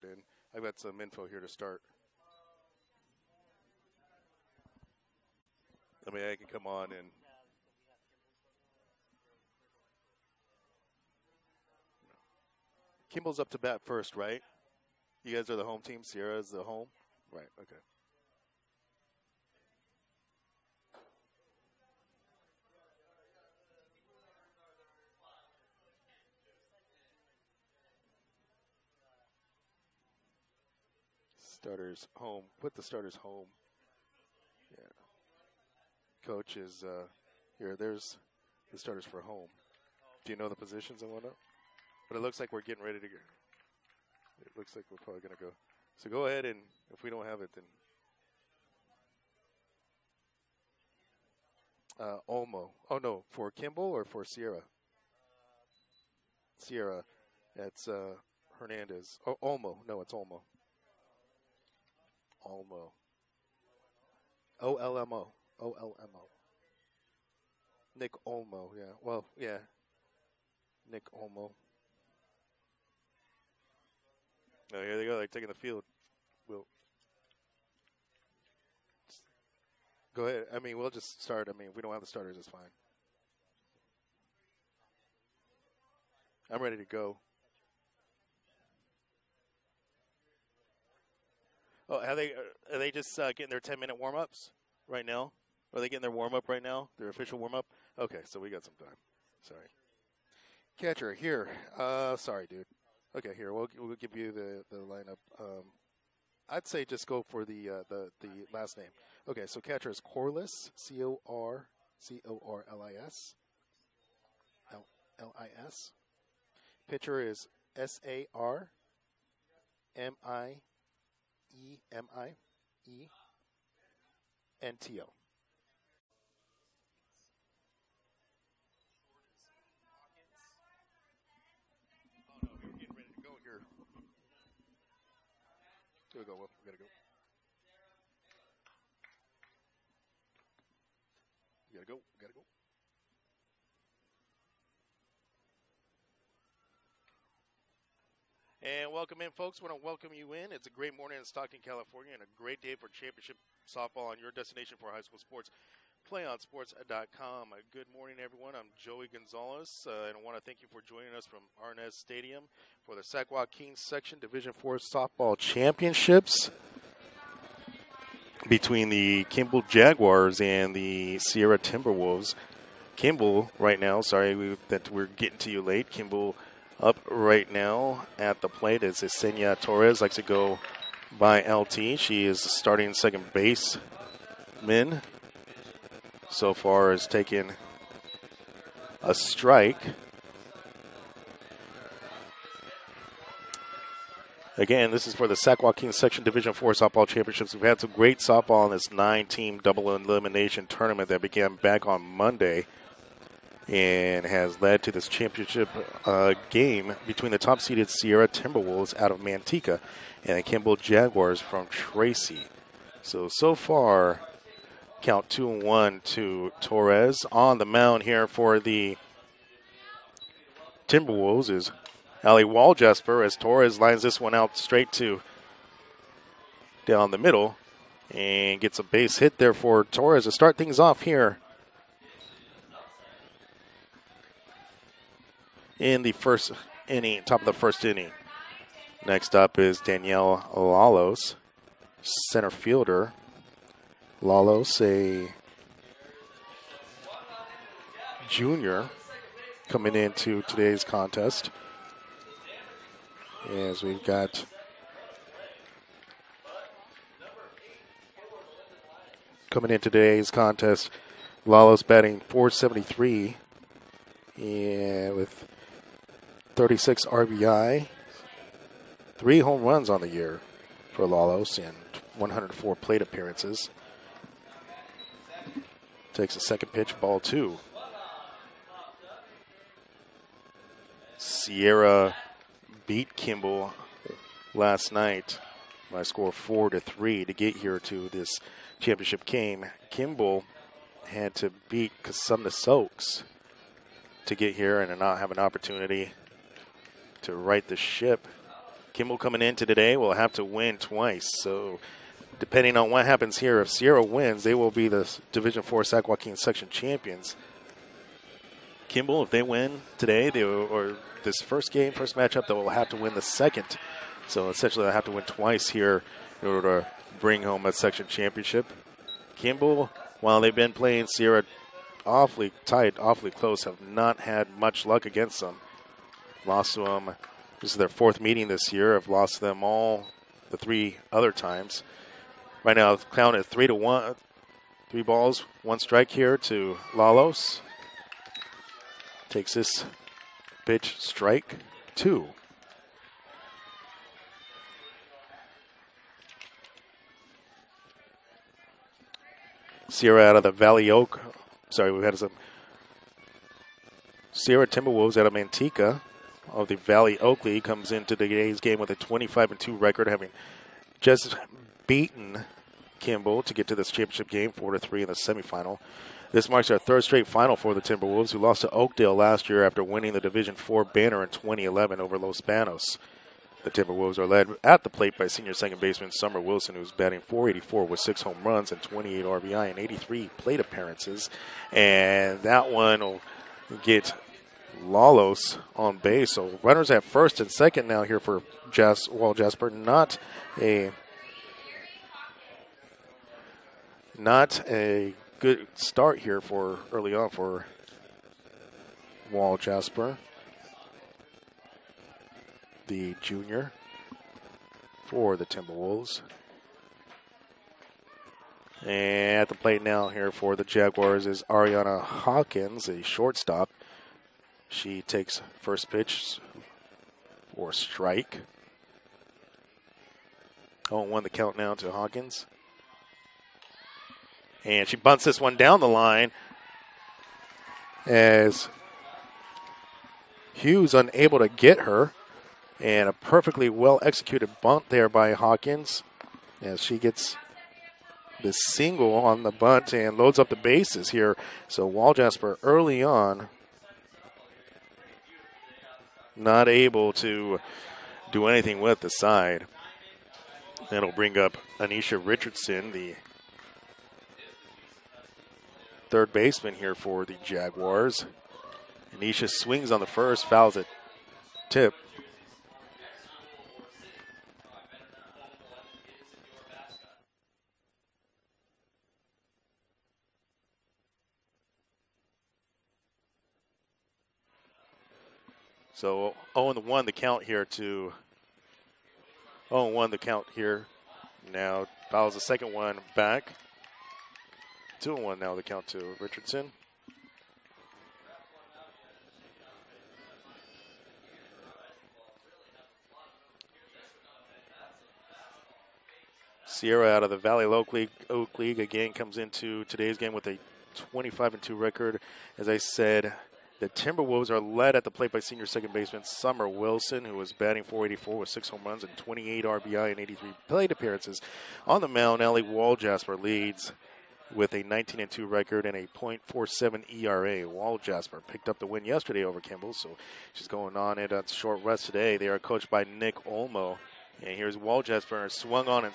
And I've got some info here to start. I mean, I can come on and Kimball's up to bat first, right? You guys are the home team. Sierra is the home, right? Okay. Starters home. Put the starters home. Yeah. Coach is here. There's the starters for home. Do you know the positions and whatnot? But it looks like we're getting ready to go. It looks like we're probably going to go. So go ahead, and if we don't have it, then Olmo. Oh, no, for Kimball or for Sierra? Sierra. That's Hernandez. Oh, Olmo. No, it's Olmo. Olmo. O-L-M-O. O-L-M-O. Nick Olmo, yeah. Well, yeah. Nick Olmo. Oh, here they go. They're taking the field. We'll go ahead. I mean, we'll just start. I mean, if we don't have the starters, it's fine. I'm ready to go. Oh, are they just getting their 10-minute warm-ups right now? Are they getting their warm-up right now? Their official warm-up? Okay, so we got some time. Sorry. Catcher, here. Sorry, dude. Okay, here. We'll give you the lineup. I'd say just go for the last name. Okay, so catcher is Corliss, C-O-R-L-I-S. L-I-S. Pitcher is S-A-R-M-I-E-M-I-E-N-T-O. Oh, no, we're getting ready to go here. Here we go, Will. We gotta go. We gotta go. We gotta go. And welcome in, folks. We want to welcome you in. It's a great morning in Stockton, California, and a great day for championship softball on your destination for high school sports. PlayOnSports.com. Good morning, everyone. I'm Joey Gonzalez, and I want to thank you for joining us from Arnaiz Stadium for the Sac-Joaquin Section Division IV Softball Championships between the Kimball Jaguars and the Sierra Timberwolves. Kimball right now, sorry that we're getting to you late. Kimball up right now at the plate is Yesenia Torres, likes to go by LT. She is starting second baseman. So far has taken a strike. Again, this is for the Sac-Joaquin Section Division IV Softball Championships. We've had some great softball in this 9-team double elimination tournament that began back on Monday and has led to this championship game between the top-seeded Sierra Timberwolves out of Manteca and the Kimball Jaguars from Tracy. So far, count 2-1 to Torres. On the mound here for the Timberwolves is Allie Waljesper as Torres lines this one out straight to down the middle and gets a base hit there for Torres to start things off here in the first inning, top of the first inning. Next up is Danielle Lalos, center fielder. Lalos, a junior, coming into today's contest. As we've got coming in today's contest, Lalos batting .473 and with 36 RBI, 3 home runs on the year for Lalos and 104 plate appearances. Takes a second pitch, ball 2. Sierra beat Kimball last night by a score of 4-3 to get here to this championship game. Kimball had to beat Casumna Soaks to get here and not have an opportunity to right the ship Kimball coming into today will have to win twice. So depending on what happens here, if Sierra wins, they will be the Division IV Sac-Joaquin section champions. Kimball, if they win today, or this first matchup, they will have to win the second. So essentially they'll have to win twice here in order to bring home a section championship. Kimball, while they've been playing Sierra awfully tight, awfully close, have not had much luck against them. Lost to them. This is their fourth meeting this year. Have lost to them all the 3 other times. Right now, the count is 3-1. 3 balls, 1 strike here to Lalos. Takes this pitch, strike 2. Sierra out of the Valley Oak. Sorry, we had some Sierra Timberwolves out of Manteca of the Valley Oak League comes into today's game with a 25-2 record, having just beaten Kimball to get to this championship game, 4-3 in the semifinal. This marks their 3rd straight final for the Timberwolves, who lost to Oakdale last year after winning the Division IV banner in 2011 over Los Banos. The Timberwolves are led at the plate by senior second baseman Summer Wilson, who's batting .484 with 6 home runs and 28 RBI and 83 plate appearances. And that one will get Lalos on base. So runners at first and second now here for Wall Jasper. Not a good start here for early on for Wall Jasper, the junior for the Timberwolves. And at the plate now here for the Jaguars is Ariana Hawkins, a shortstop. She takes first pitch for strike. 0-1 the count now to Hawkins. And she bunts this one down the line as Hughes unable to get her. And a perfectly well-executed bunt there by Hawkins as she gets this single on the bunt and loads up the bases here. So Wall Jasper early on not able to do anything with the side. That'll bring up Anisha Richardson, the 3rd baseman here for the Jaguars. Anisha swings on the first, fouls it tip. So 0-1 the count here to 0-1 the count here. Now fouls the second one back. 2-1 now the count to Richardson. Sierra out of the Valley Oak League again comes into today's game with a 25-2 record. As I said, the Timberwolves are led at the plate by senior second baseman Summer Wilson, who was batting .484 with 6 home runs and 28 RBI and 83 plate appearances. On the mound, Allie Wall Jasper leads with a 19-2 record and a .47 ERA. Wall Jasper picked up the win yesterday over Kimball, so she's going on at a short rest today. They are coached by Nick Olmo. And here's Wall Jasper swung on and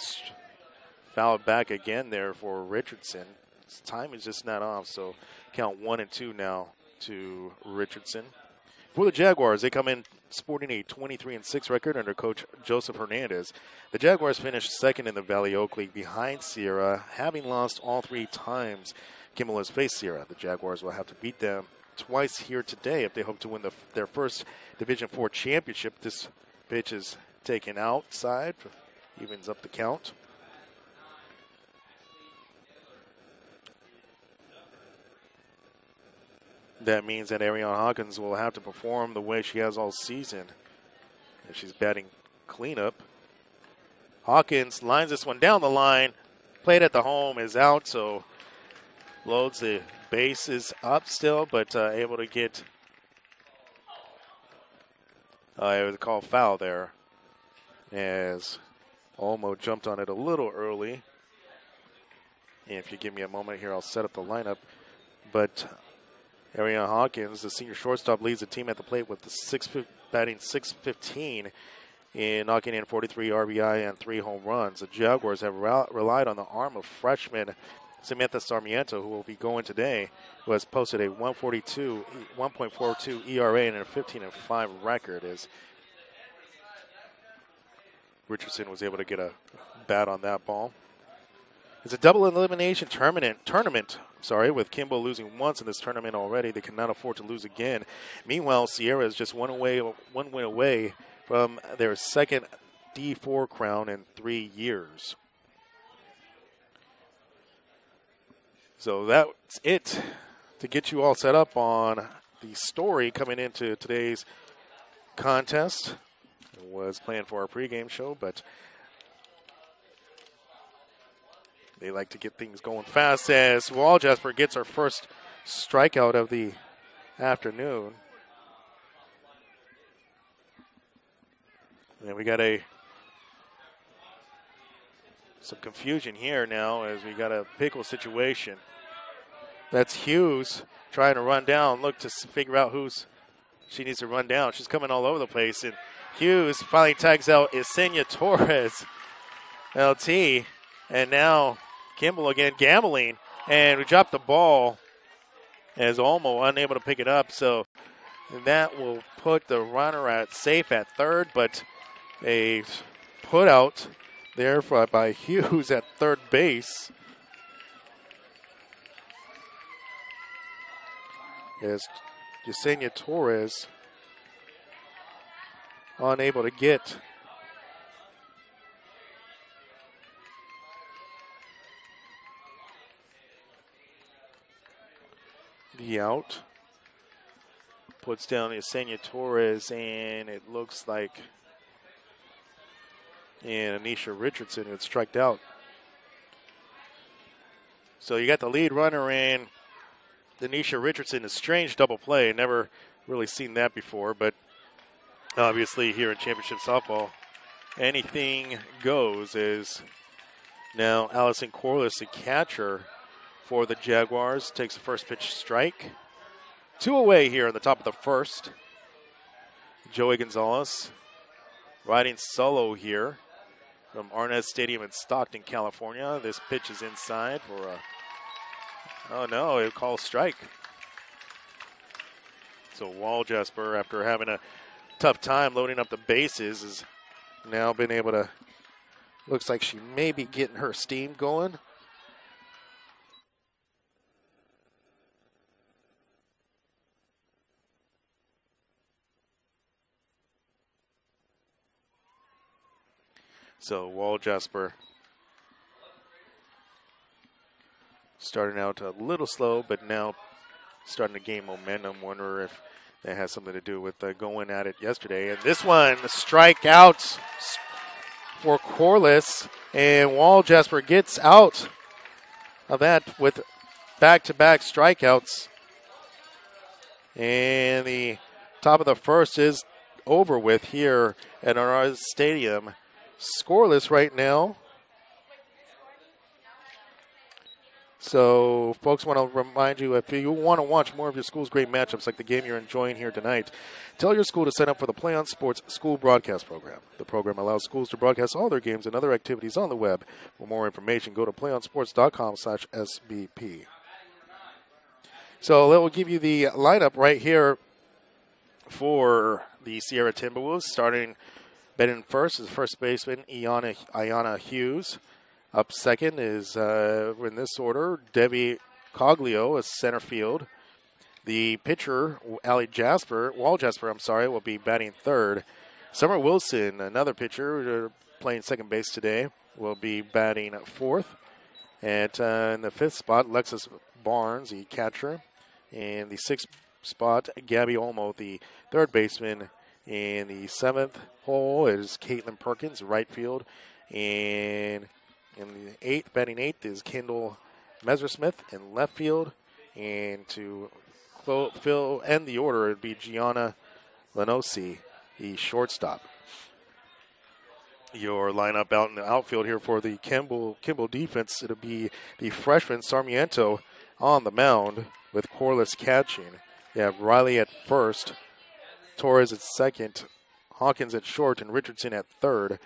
fouled back again there for Richardson. His time is just not off, so count 1-2 now to Richardson. For the Jaguars, they come in sporting a 23-6 record under Coach Joseph Hernandez. The Jaguars finished second in the Valley Oak League behind Sierra, having lost all 3 times Kimball has faced Sierra. The Jaguars will have to beat them twice here today if they hope to win their first Division IV championship. This pitch is taken outside, evens up the count. That means that Ariana Hawkins will have to perform the way she has all season if she's batting cleanup. Hawkins lines this one down the line. Played at the home is out, so loads the bases up still, but able to get it was a call foul there as Olmo jumped on it a little early. And if you give me a moment here, I'll set up the lineup. But Ariana Hawkins, the senior shortstop, leads the team at the plate with the batting .615 in knocking in 43 RBI and 3 home runs. The Jaguars have relied on the arm of freshman Samantha Sarmiento, who will be going today, who has posted a 1.42 ERA and a 15-5 record, as Richardson was able to get a bat on that ball. It's a double elimination tournament, with Kimball losing once in this tournament already. They cannot afford to lose again. Meanwhile, Sierra is just one win away from their second D4 crown in 3 years. So that's it to get you all set up on the story coming into today's contest. It was planned for our pregame show, but they like to get things going fast as Walljasper gets her first strikeout of the afternoon. And we got some confusion here now as we got a pickle situation. That's Hughes trying to run down, look to figure out she needs to run down. She's coming all over the place, and Hughes finally tags out Yesenia Torres, LT, and now Kimball again gambling, and we dropped the ball as Olmo unable to pick it up, so that will put the runner at safe at third, but a put out there by Hughes at third base. As Yesenia Torres unable to get the out. Puts down Yesenia Torres, and it looks like Anisha Richardson had striked out. So you got the lead runner in Anisha Richardson, a strange double play. Never really seen that before, but obviously here in championship softball, anything goes. Is now Allison Corliss, the catcher for the Jaguars, takes the first pitch strike. 2 away here in the top of the first. Joey Gonzalez riding solo here from Arnaiz Stadium in Stockton, California. This pitch is inside for a, oh no, it calls strike. So Walljasper, after having a tough time loading up the bases, has now been able to, looks like she may be getting her steam going. So Walljasper starting out a little slow, but now starting to gain momentum. Wonder if that has something to do with going at it yesterday. And this one, strikeout for Corliss, and Walljasper gets out of that with back-to-back strikeouts. And the top of the first is over with here at Arnaiz Stadium. Scoreless right now. So, folks, want to remind you, if you want to watch more of your school's great matchups like the game you're enjoying here tonight, tell your school to sign up for the Play on Sports School Broadcast Program. The program allows schools to broadcast all their games and other activities on the web. For more information, go to playonsports.com/SBP. So, that will give you the lineup right here for the Sierra Timberwolves. Starting batting first is first baseman Ayanna Hughes. Up second is, in this order, Debbie Coglio as center field. The pitcher, Walljasper, will be batting third. Summer Wilson, another pitcher, playing second base today, will be batting fourth. And in the fifth spot, Lexus Barnes, the catcher. In the sixth spot, Gabby Olmo, the third baseman. In the seventh hole is Caitlin Perkins, right field. And in the eighth, batting eighth, is Kendall Messersmith in left field. And to end the order, it would be Gianna Lenosi, the shortstop. Your lineup out in the outfield here for the Kimball defense, it'll be the freshman Sarmiento on the mound with Corliss catching. You have Riley at first, Torres at second, Hawkins at short and Richardson at third.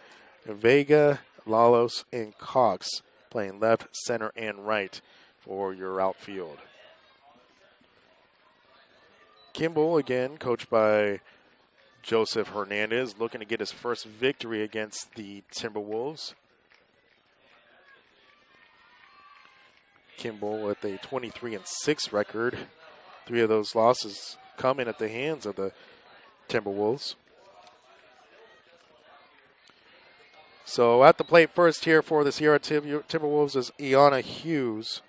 Vega, Lalos, and Cox playing left, center, and right for your outfield. Kimball, again, coached by Joseph Hernandez, looking to get his first victory against the Timberwolves. Kimball with a 23-6 record. 3 of those losses coming at the hands of the Timberwolves. So at the plate first here for the Sierra Timberwolves is Iana Hughes.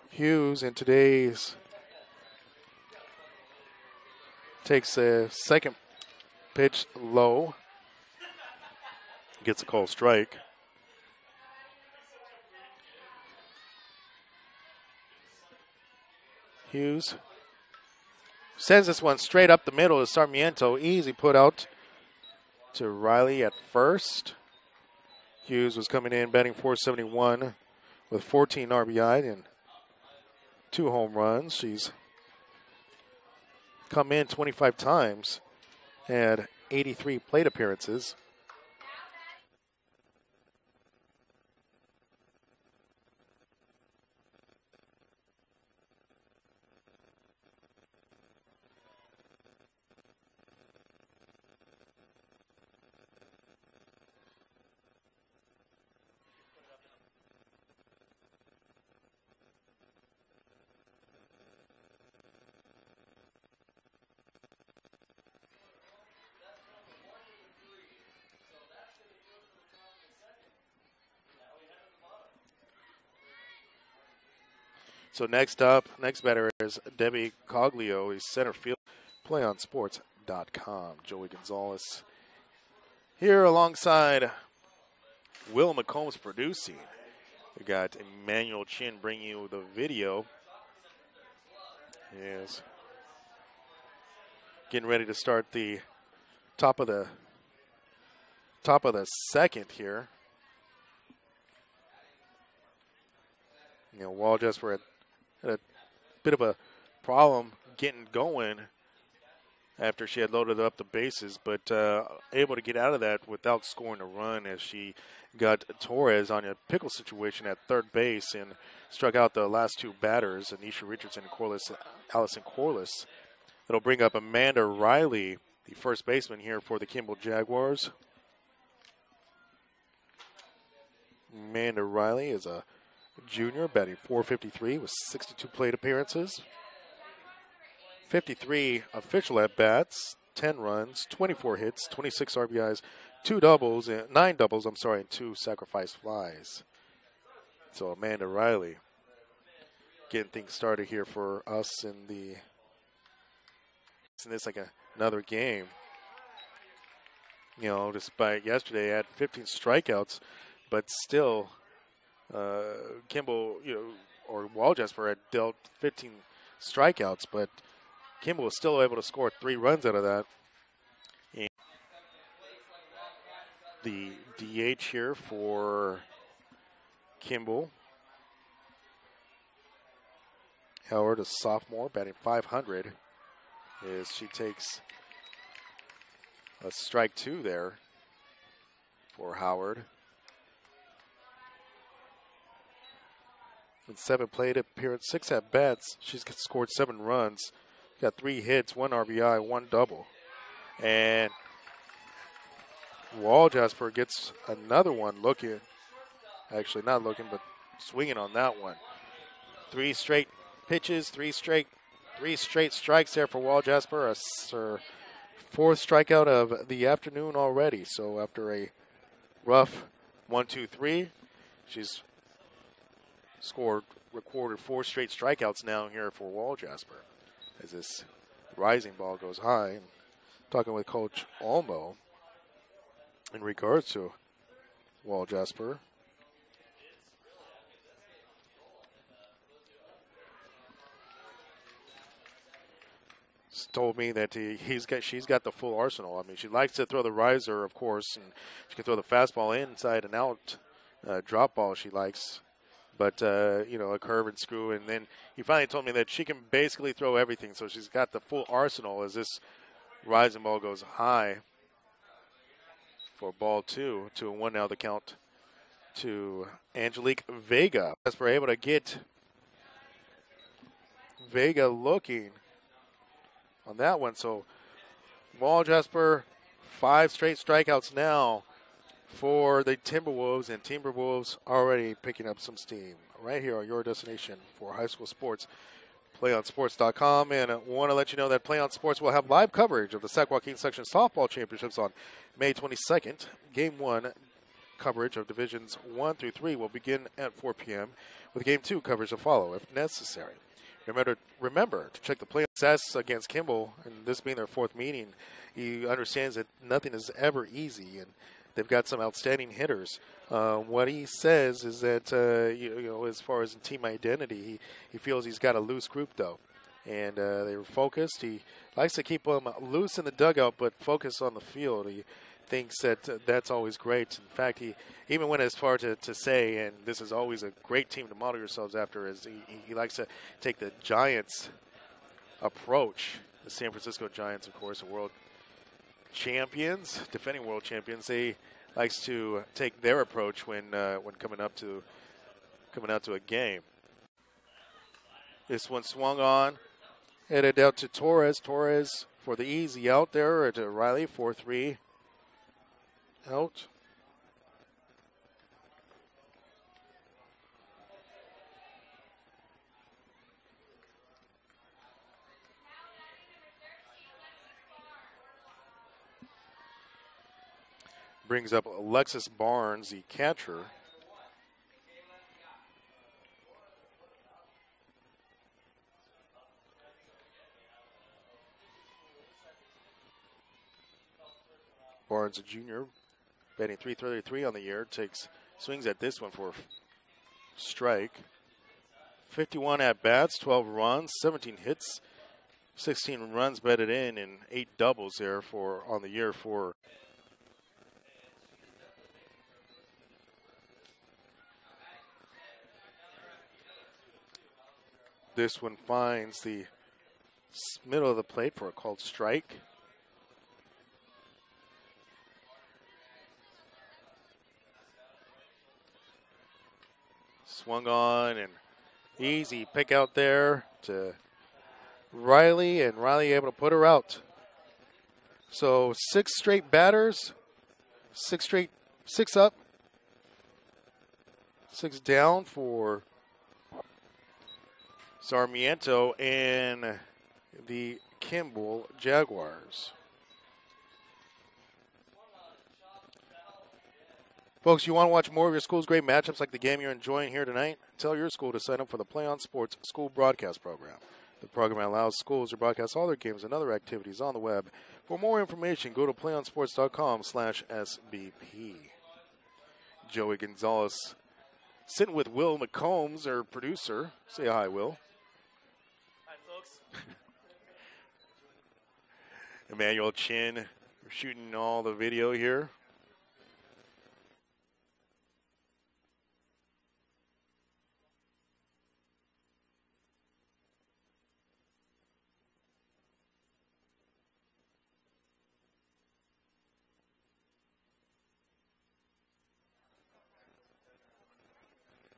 Hughes in today's takes a second pitch low. Gets a called strike. Hughes sends this one straight up the middle to Sarmiento. Easy put out to Riley at first. Hughes was coming in batting .471 with 14 RBI and 2 home runs. She's come in 25 times, had 83 plate appearances. So next batter is Debbie Coglio. He's center field. PlayOnSports.com. Joey Gonzalez here alongside Will McCombs producing. We got Emmanuel Chin bringing you the video. Yes. Getting ready to start the top of the second here. You know, Walgesper had a bit of a problem getting going after she had loaded up the bases, but able to get out of that without scoring a run as she got Torres on a pickle situation at third base and struck out the last 2 batters, Anisha Richardson and Allison Corliss. It'll bring up Amanda Riley, the first baseman here for the Kimball Jaguars. Amanda Riley is a junior, batting .453 with 62 plate appearances. 53 official at-bats, 10 runs, 24 hits, 26 RBIs, 9 doubles, and 2 sacrifice flies. So Amanda Riley getting things started here for us in this like another game. You know, despite yesterday had 15 strikeouts, but still Kimball, or Waljesper had dealt 15 strikeouts, but Kimball was still able to score 3 runs out of that. And the DH here for Kimball. Howard, a sophomore, batting .500, as she takes a strike 2 there for Howard. In 7 plate appearance, 6 at-bats, she's scored 7 runs. Got 3 hits, 1 RBI, 1 double. And Waljesper gets another one looking. Actually, not looking, but swinging on that one. 3 straight pitches, 3 straight strikes there for Waljesper. Her 4th strikeout of the afternoon already. So after a rough 1-2-3, she's recorded 4 straight strikeouts now here for Waljesper. As this rising ball goes high. And talking with Coach Olmo in regards to Waljesper. He's told me that she's got the full arsenal. I mean, she likes to throw the riser, of course, and she can throw the fastball inside and out, drop ball she likes. but a curve and screw. And then he finally told me that she can basically throw everything, so she's got the full arsenal as this rising ball goes high for ball 2. 2-1 now the count to Angelique Vega. As we're able to get Vega looking on that one. So Wall Jasper, 5 straight strikeouts now for the Timberwolves, and Timberwolves already picking up some steam. Right here on your destination for high school sports, PlayOnSports.com. And I want to let you know that Play On Sports will have live coverage of the Sac-Joaquin Section Softball Championships on May 22nd. Game 1 coverage of Divisions 1 through 3 will begin at 4 p.m. with Game 2 coverage to follow if necessary. Remember to check the play success against Kimball, and this being their 4th meeting. He understands that nothing is ever easy, and they've got some outstanding hitters. What he says is that, as far as team identity, he feels he's got a loose group, though. And they were focused. He likes to keep them loose in the dugout, but focus on the field. He thinks that that's always great. In fact, he even went as far to say, and this is always a great team to model yourselves after, is he likes to take the Giants approach. The San Francisco Giants, of course, are world champions, defending world champions. They likes to take their approach when coming out to a game. This one swung on, headed out to Torres. Torres for the easy out there to Riley, 4-3 out. Brings up Alexis Barnes, the catcher. Barnes, a junior, batting .333 on the year, swings at this one for a strike. 51 at-bats, 12 runs, 17 hits, 16 runs batted in, and 8 doubles there on the year for this one. Finds the middle of the plate for a called strike. Swung on, and easy pick out there to Riley, and Riley able to put her out. So 6 straight batters, 6 up, 6 down for Sarmiento and the Kimball Jaguars. Folks, you want to watch more of your school's great matchups like the game you're enjoying here tonight? Tell your school to sign up for the Play On Sports School Broadcast Program. The program allows schools to broadcast all their games and other activities on the web. For more information, go to playonsports.com/SBP. Joey Gonzalez sitting with Will McCombs, our producer. Say hi, Will. Hi, folks. Emmanuel Chin shooting all the video here.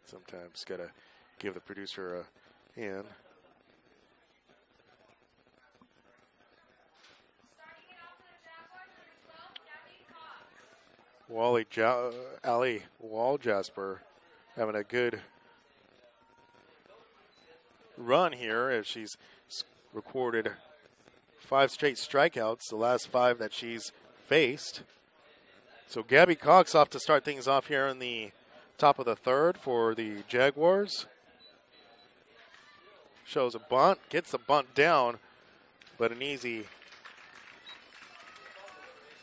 Sometimes got to give the producer a hand. Allie Wall-Jasper having a good run here as she's recorded 5 straight strikeouts, the last 5 that she's faced. So Gabby Cox off to start things off here in the top of the 3rd for the Jaguars. Shows a bunt, gets the bunt down, but an easy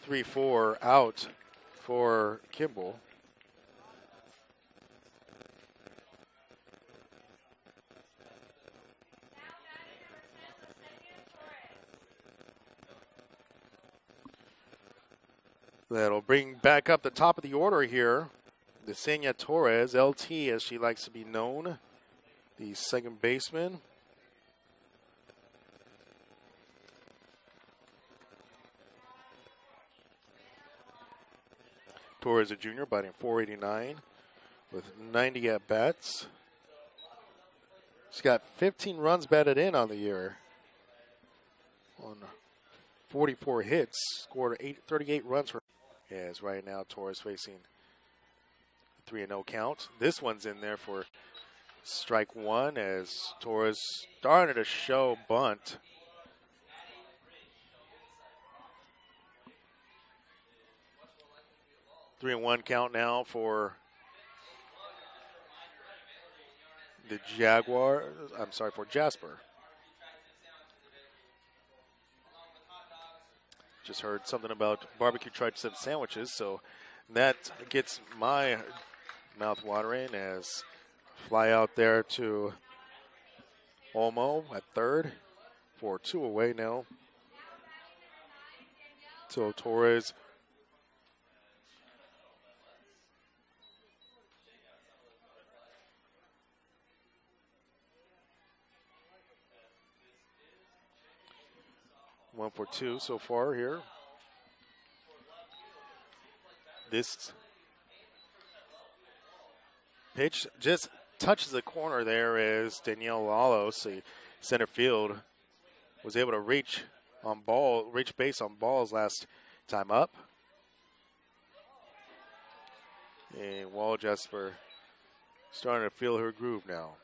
3-4 out for Kimball. That'll bring back up the top of the order here. Yesenia Torres, LT as she likes to be known, the second baseman. Torres, a junior, batting .489 with 90 at-bats. She's got 15 runs batted in on the year on 44 hits, scored 38 runs for. As right now Torres facing a 3-0 count. This one's in there for strike one as Torres started to show bunt. Three and one count now for the Jaguar. I'm sorry, for Jasper. Just heard something about barbecue tricep sandwiches, so that gets my mouth watering as fly out there to Olmo at third for 2 away now. So Torres one for two so far here. This pitch just touches the corner there as Danielle Lalos, the center field, was able to reach base on balls last time up. And Wall Jasper starting to feel her groove now.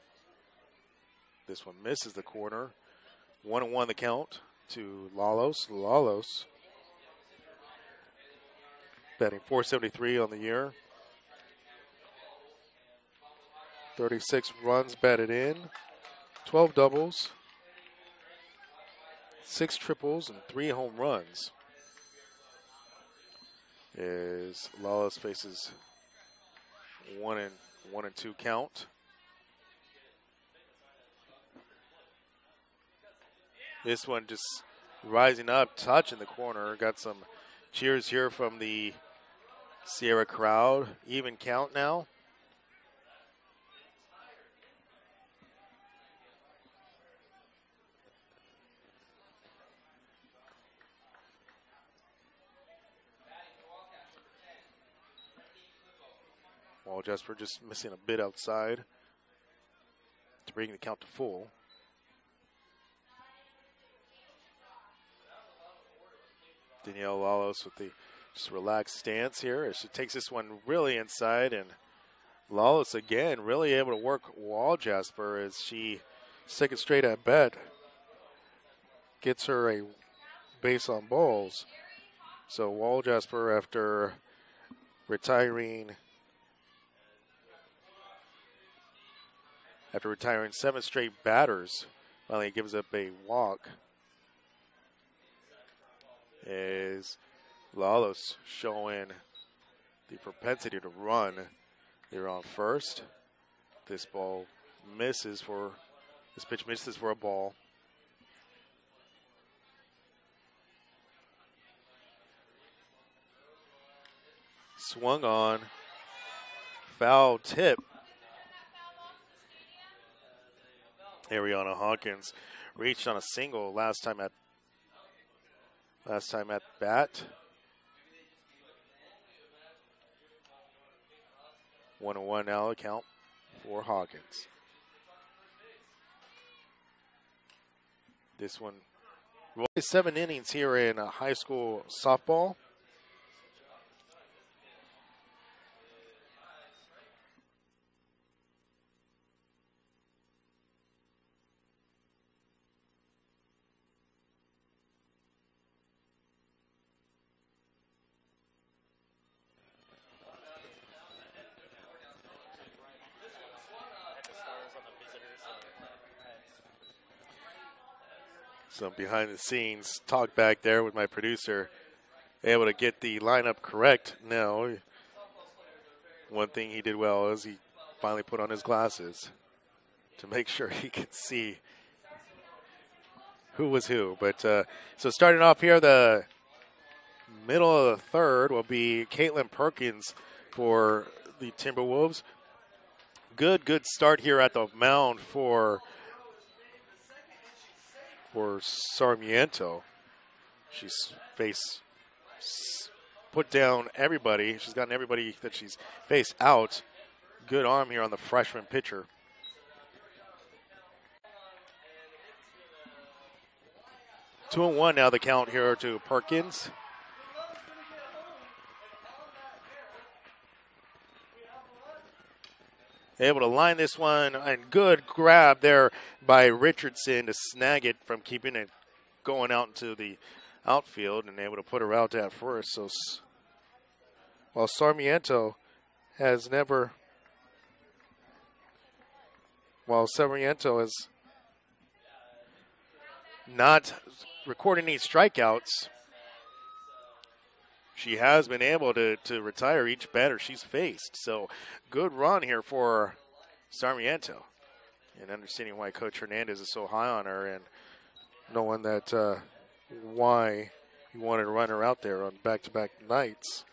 This one misses the corner. 1-1 the count to Lalos. Lalos batting .473 on the year. 36 runs batted in, 12 doubles, 6 triples, and 3 home runs. As Lalos faces 1-2 count. This one just rising up, touching the corner. Got some cheers here from the Sierra crowd. Even count now. Wall Jasper just missing a bit outside to bring the count to full. Danielle Lalos with the just relaxed stance here as she takes this one really inside, and Lalos again really able to work Wall Jasper as she second straight at bat gets her a base on balls. So Wall Jasper, after retiring 7 straight batters, finally gives up a walk. Is Lalos showing the propensity to run. They're on first. This pitch misses for a ball. Swung on. Foul tip. Ariana Hawkins reached on a single last time at bat. 1-1 now the count for Hawkins. This one, 7 innings here in high school softball. Some behind the scenes talk back there with my producer, able to get the lineup correct. Now, one thing he did well is he finally put on his glasses to make sure he could see who was who. But so starting off here, the middle of the third will be Caitlin Perkins for the Timberwolves. Good start here at the mound for Sarmiento. She's put down everybody. She's gotten everybody that she's faced out. Good arm here on the freshman pitcher. Two and one now the count here to Perkins. Able to line this one, and good grab there by Richardson to snag it from keeping it going out into the outfield, and able to put her out at first. So while Sarmiento has not recorded any strikeouts, she has been able to retire each batter she's faced. So good run here for Sarmiento. And understanding why Coach Hernandez is so high on her, and knowing that why he wanted to run her out there on back-to-back nights.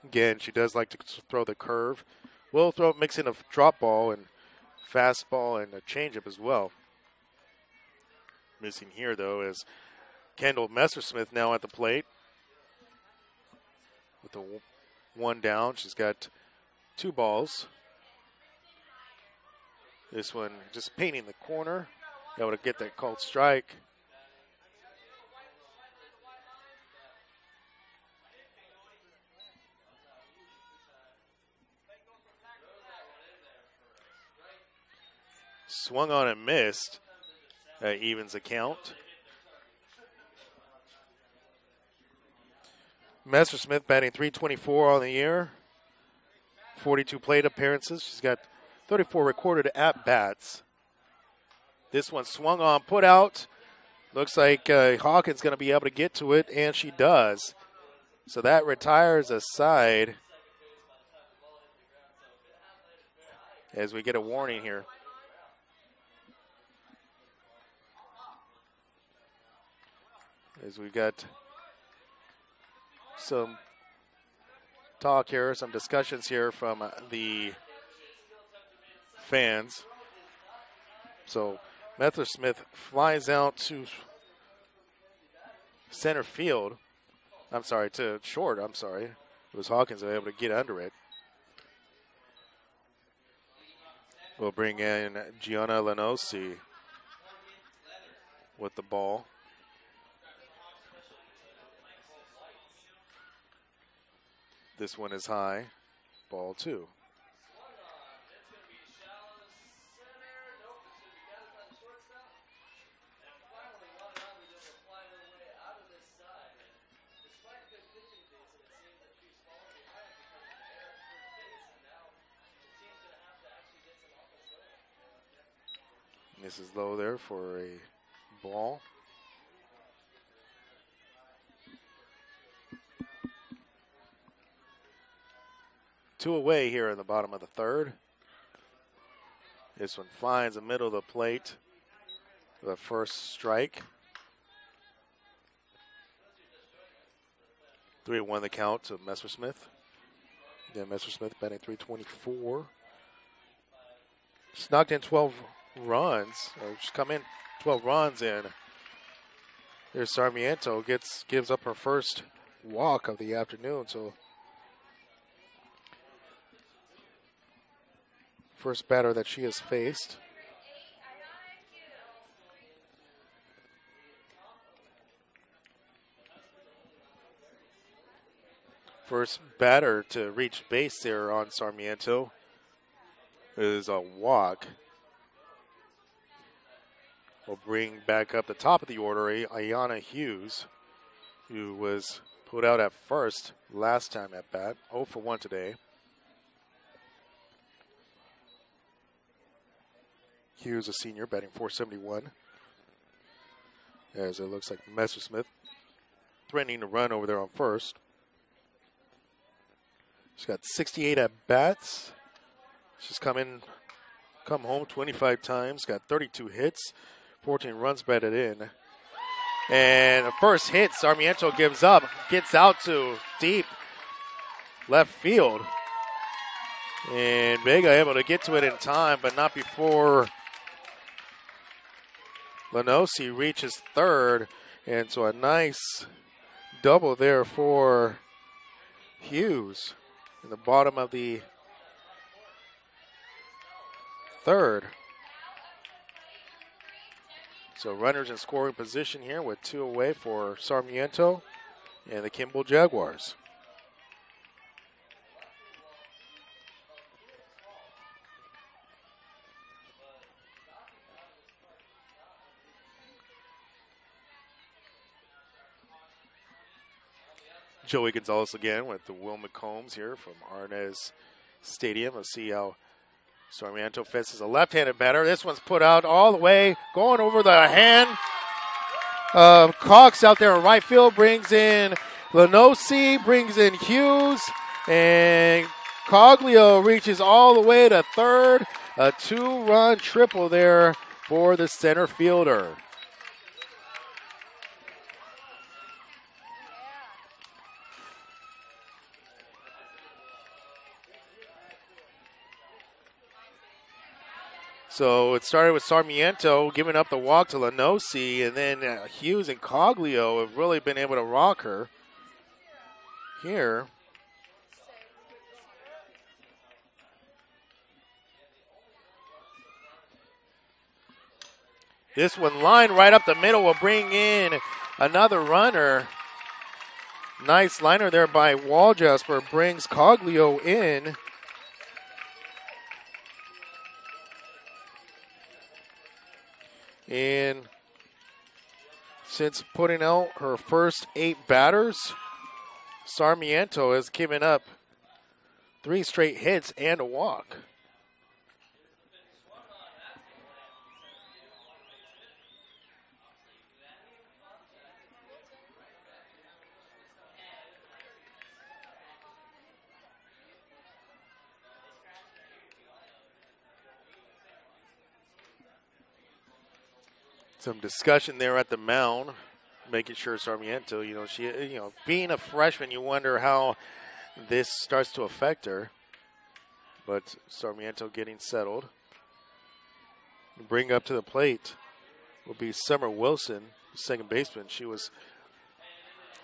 Again, she does like to throw the curve. Will mix in a drop ball and fastball and a changeup as well. Missing here, though, is Kendall Messersmith now at the plate. With the one down, she's got 2 balls. This one just painting the corner. Able to get that called strike. Swung on and missed. Evens the count. Messersmith batting .324 on the year. 42 plate appearances. She's got 34 recorded at-bats. This one swung on, put out. Looks like Hawkins going to be able to get to it, and she does. So that retires a side as we get a warning here. As we got some talk here, some discussions here from the fans. So Messersmith flies out to center field. To short, It was Hawkins that was able to get under it. We'll bring in Gianna Lenosi with the ball. This one is high. Ball 2. This is low there for a ball. Two away here in the bottom of the third. This one finds the middle of the plate. The first strike. 3-1 the count to Messersmith. Yeah, Messersmith batting .324. She's knocked in 12 runs. She's come in 12 runs, and here's Sarmiento gives up her first walk of the afternoon. So first batter that she has faced. First batter to reach base there on Sarmiento is a walk. We'll bring back up the top of the order Ayana Hughes, who was put out at first last time at bat. 0 for 1 today. Hughes, a senior, batting .471. As it looks like Messersmith threatening to run over there on first. She's got 68 at-bats. She's come home 25 times, got 32 hits, 14 runs batted in. And the first hit, Sarmiento gives up, gets out to deep left field. And Vega able to get to it in time, but not before Lenosi reaches third. And so a nice double there for Hughes in the bottom of the third. So runners in scoring position here with 2 away for Sarmiento and the Kimball Jaguars. Joey Gonzalez again with the Will McCombs here from Arnaiz Stadium. Let's see how Sarmiento faces a left-handed batter. This one's put out all the way, going over the hand of Cox out there in right field. Brings in Lenosi, brings in Hughes, and Coglio reaches all the way to third. A 2-run triple there for the center fielder. So it started with Sarmiento giving up the walk to Lenosi, and then Hughes and Coglio have really been able to rock her here. This one line right up the middle will bring in another runner. Nice liner there by Waljasper, brings Coglio in. And since putting out her first 8 batters, Sarmiento has given up 3 straight hits and a walk. Some discussion there at the mound, making sure Sarmiento, being a freshman, you wonder how this starts to affect her. But Sarmiento getting settled. Bring up to the plate will be Summer Wilson, second baseman. She was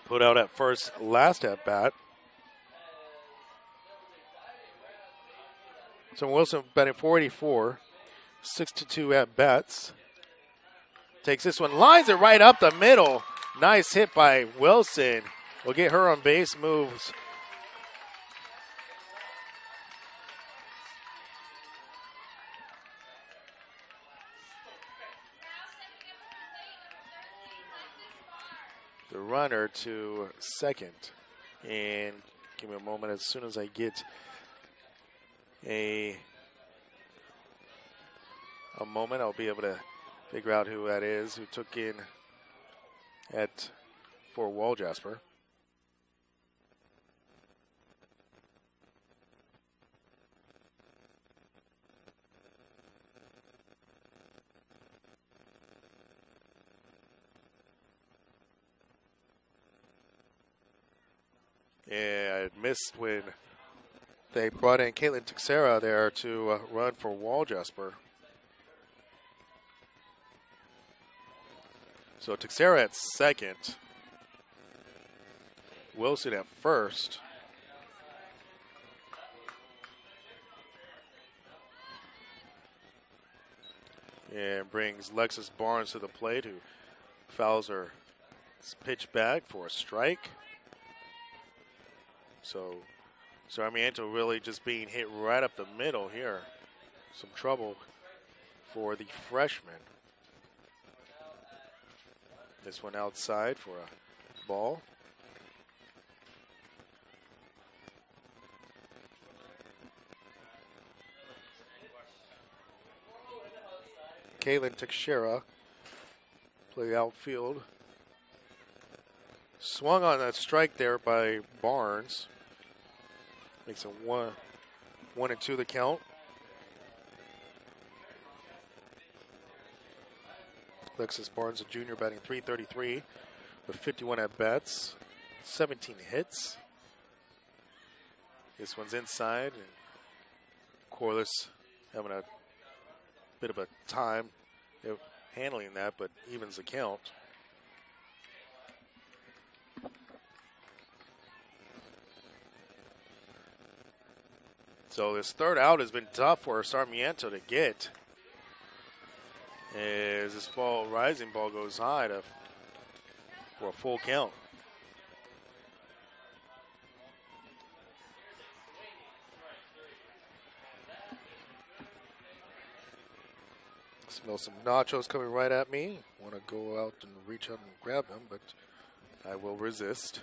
put out at first last at bat. Summer Wilson batting .484, 6-2 at bats. Takes this one, lines it right up the middle. Nice hit by Wilson. We'll get her on base moves. The runner to second. And give me a moment, as soon as I get a moment, I'll be able to figure out who that is, who took in for Waljasper. And I missed when they brought in Caitlin Teixeira there to run for Waljasper. So Teixeira at second. Wilson at first. And brings Lexus Barnes to the plate, who fouls her pitch back for a strike. So Sarmiento really just being hit right up the middle here. Some trouble for the freshman. This one outside for a ball. Caitlin Teixeira play outfield. Swung on that strike there by Barnes. Makes it 1-2 the count. Alexis Barnes, a junior, batting .333 with 51 at-bats, 17 hits. This one's inside, and Corliss having a bit of a time handling that, but evens the count. So this third out has been tough for Sarmiento to get. As this rising ball goes high for a full count. Smell some nachos coming right at me. Want to go out and reach out and grab them, but I will resist.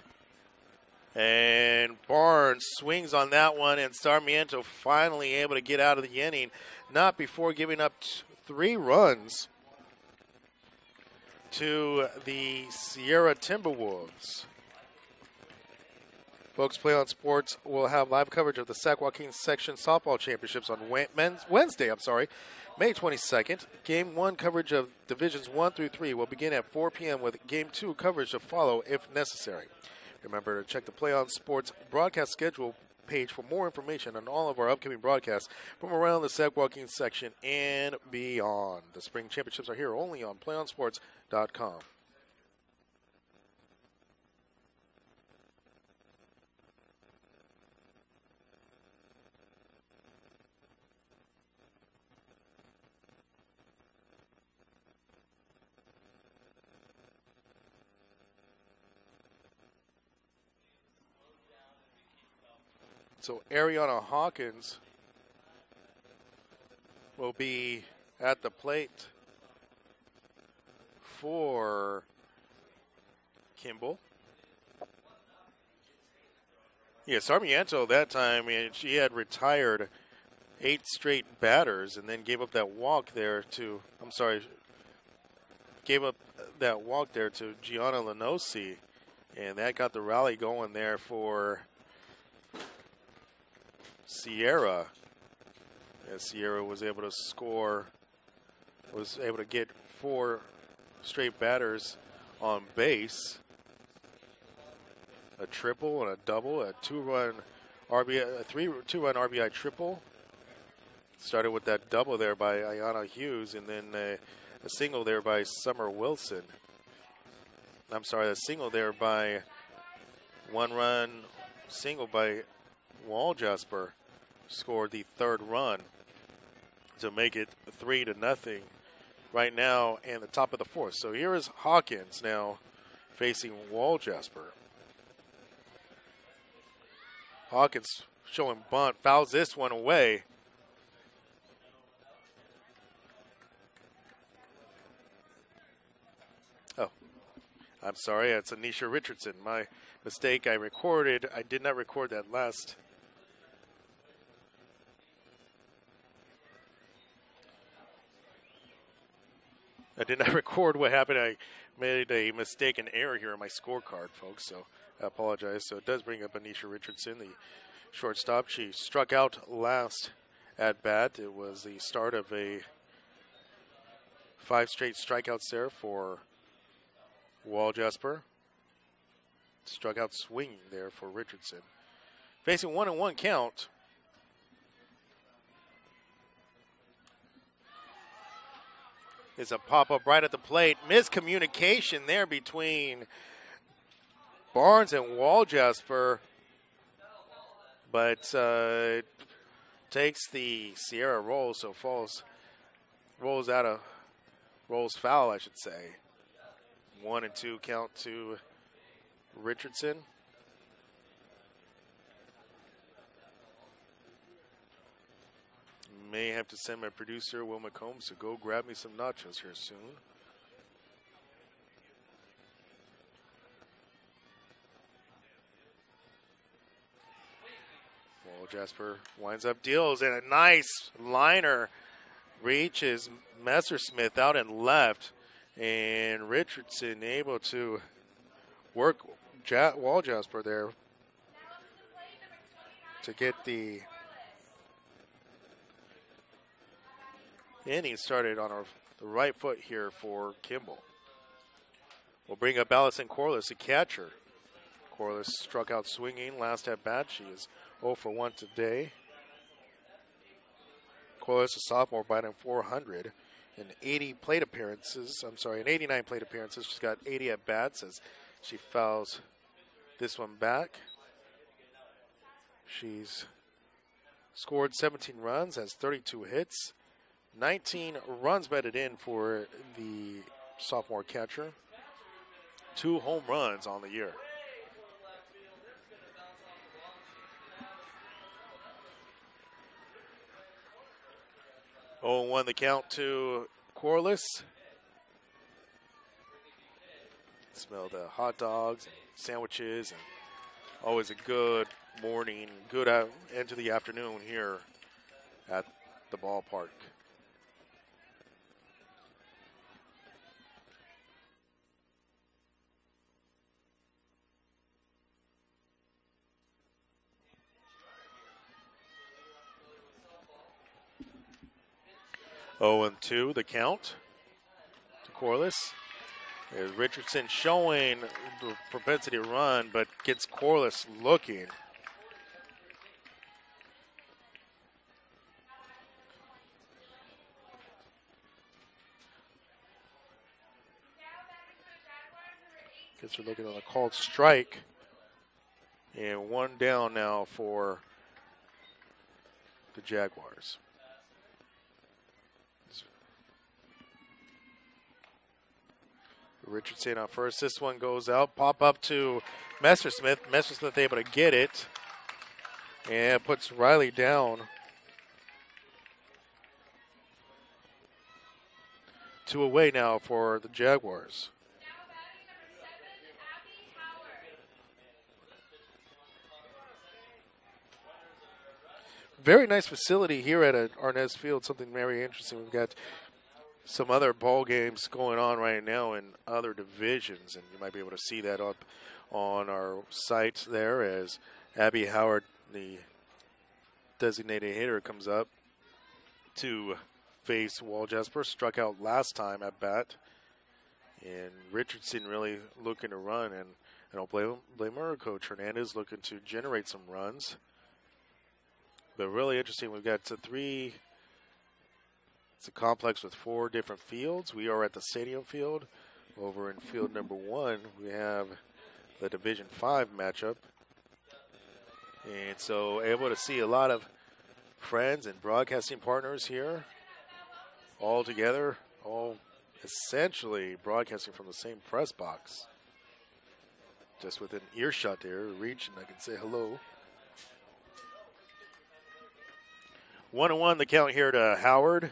And Barnes swings on that one, and Sarmiento finally able to get out of the inning, not before giving up 3 runs to the Sierra Timberwolves. Folks, Play on Sports will have live coverage of the Sac-Joaquin Section Softball Championships on Wednesday, May 22nd. Game 1 coverage of Divisions 1 through 3 will begin at 4 p.m. with Game 2 coverage to follow if necessary. Remember to check the Play on Sports broadcast schedule page for more information on all of our upcoming broadcasts from around the Sac-Joaquin section and beyond. The spring championships are here only on playonsports.com. So Ariana Hawkins will be at the plate for Kimball. Yeah, Sarmiento that time, she had retired 8 straight batters and then gave up that walk there to, Gianna Lenosi, and that got the rally going there for Sierra. As Sierra was able to get 4 straight batters on base. A triple and a double, a 2-run RBI, a 2-run RBI triple. Started with that double there by Ayanna Hughes, and then a single there by Summer Wilson. A single there by 1-run single by Waljasper. Scored the 3rd run to make it 3-0 right now in the top of the 4th. So here is Hawkins now facing Waljasper. Hawkins showing bunt, fouls this one away. Oh, I'm sorry, it's Anisha Richardson. My mistake, I did not record that last. I did not record what happened. I made a mistake, an error here on my scorecard, folks, so I apologize. So it does bring up Anisha Richardson, the shortstop. She struck out last at bat. It was the start of a 5 straight strikeouts there for Waljasper. Struck out swinging there for Richardson. Facing 1-1 count. Is a pop-up right at the plate. Miscommunication there between Barnes and Waljasper. But takes the Sierra roll, so rolls foul, I should say. 1-2 count to Richardson. May have to send my producer, Wilma Combs, to go grab me some nachos here soon. Waljasper winds up deals, and a nice liner reaches Messersmith out and left. And Richardson able to work Waljasper there to get the inning started on a the right foot here for Kimball. We'll bring up Allison Corliss, the catcher. Corliss struck out swinging last at bat. She is 0 for 1 today. Corliss, a sophomore, batting .400 in 80 plate appearances. In 89 plate appearances. She's got 80 at bats as she fouls this one back. She's scored 17 runs, has 32 hits, 19 runs batted in for the sophomore catcher, 2 home runs on the year. Oh, 1 the count to Corliss. Smell the hot dogs and sandwiches, and always a good morning, good end to the afternoon here at the ballpark. Oh, 2 the count to Corliss. Richardson showing the propensity to run, but gets Corliss looking. Gets her looking on a called strike. And 1 down now for the Jaguars. Richardson on first. This one goes out. Pop up to Messersmith. Messersmith able to get it. And puts Riley down. 2 away now for the Jaguars. Very nice facility here at Arnaiz Field. Something very interesting. We've got some other ball games going on right now in other divisions, and you might be able to see that up on our site there as Abby Howard, the designated hitter, comes up to face Wall Jasper. Struck out last time at bat, and Richardson really looking to run, and I don't blame her. Coach Hernandez looking to generate some runs. But really interesting, we've got it's a complex with 4 different fields. We are at the stadium field. Over in field number 1, we have the Division 5 matchup. And so able to see a lot of friends and broadcasting partners here all together, all essentially broadcasting from the same press box. Just within earshot there, reach, and I can say hello. 1-1 the count here to Howard.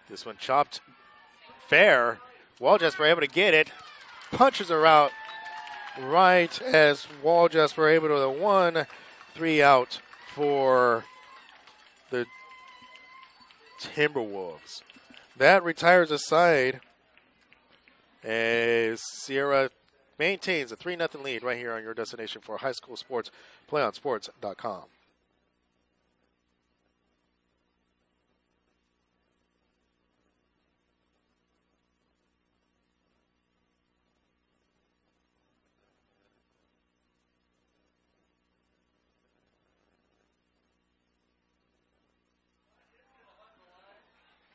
This one chopped fair. Walljasper able to get it. Punches her out right as Walljasper able to the 1-3 out for the Timberwolves. That retires a side as Sierra maintains a 3-0 lead right here on your destination for high school sports, playonsports.com.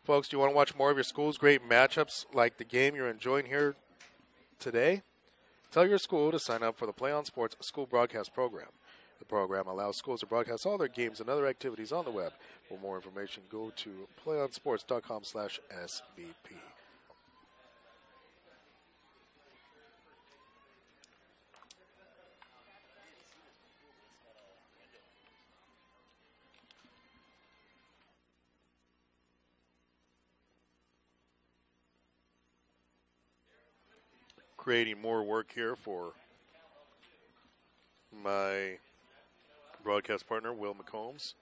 Folks, do you want to watch more of your school's great matchups like the game you're enjoying here today? Tell your school to sign up for the Play on Sports School Broadcast Program. The program allows schools to broadcast all their games and other activities on the web. For more information, go to playonsports.com/SBP. Creating more work here for my broadcast partner, Will McCombs.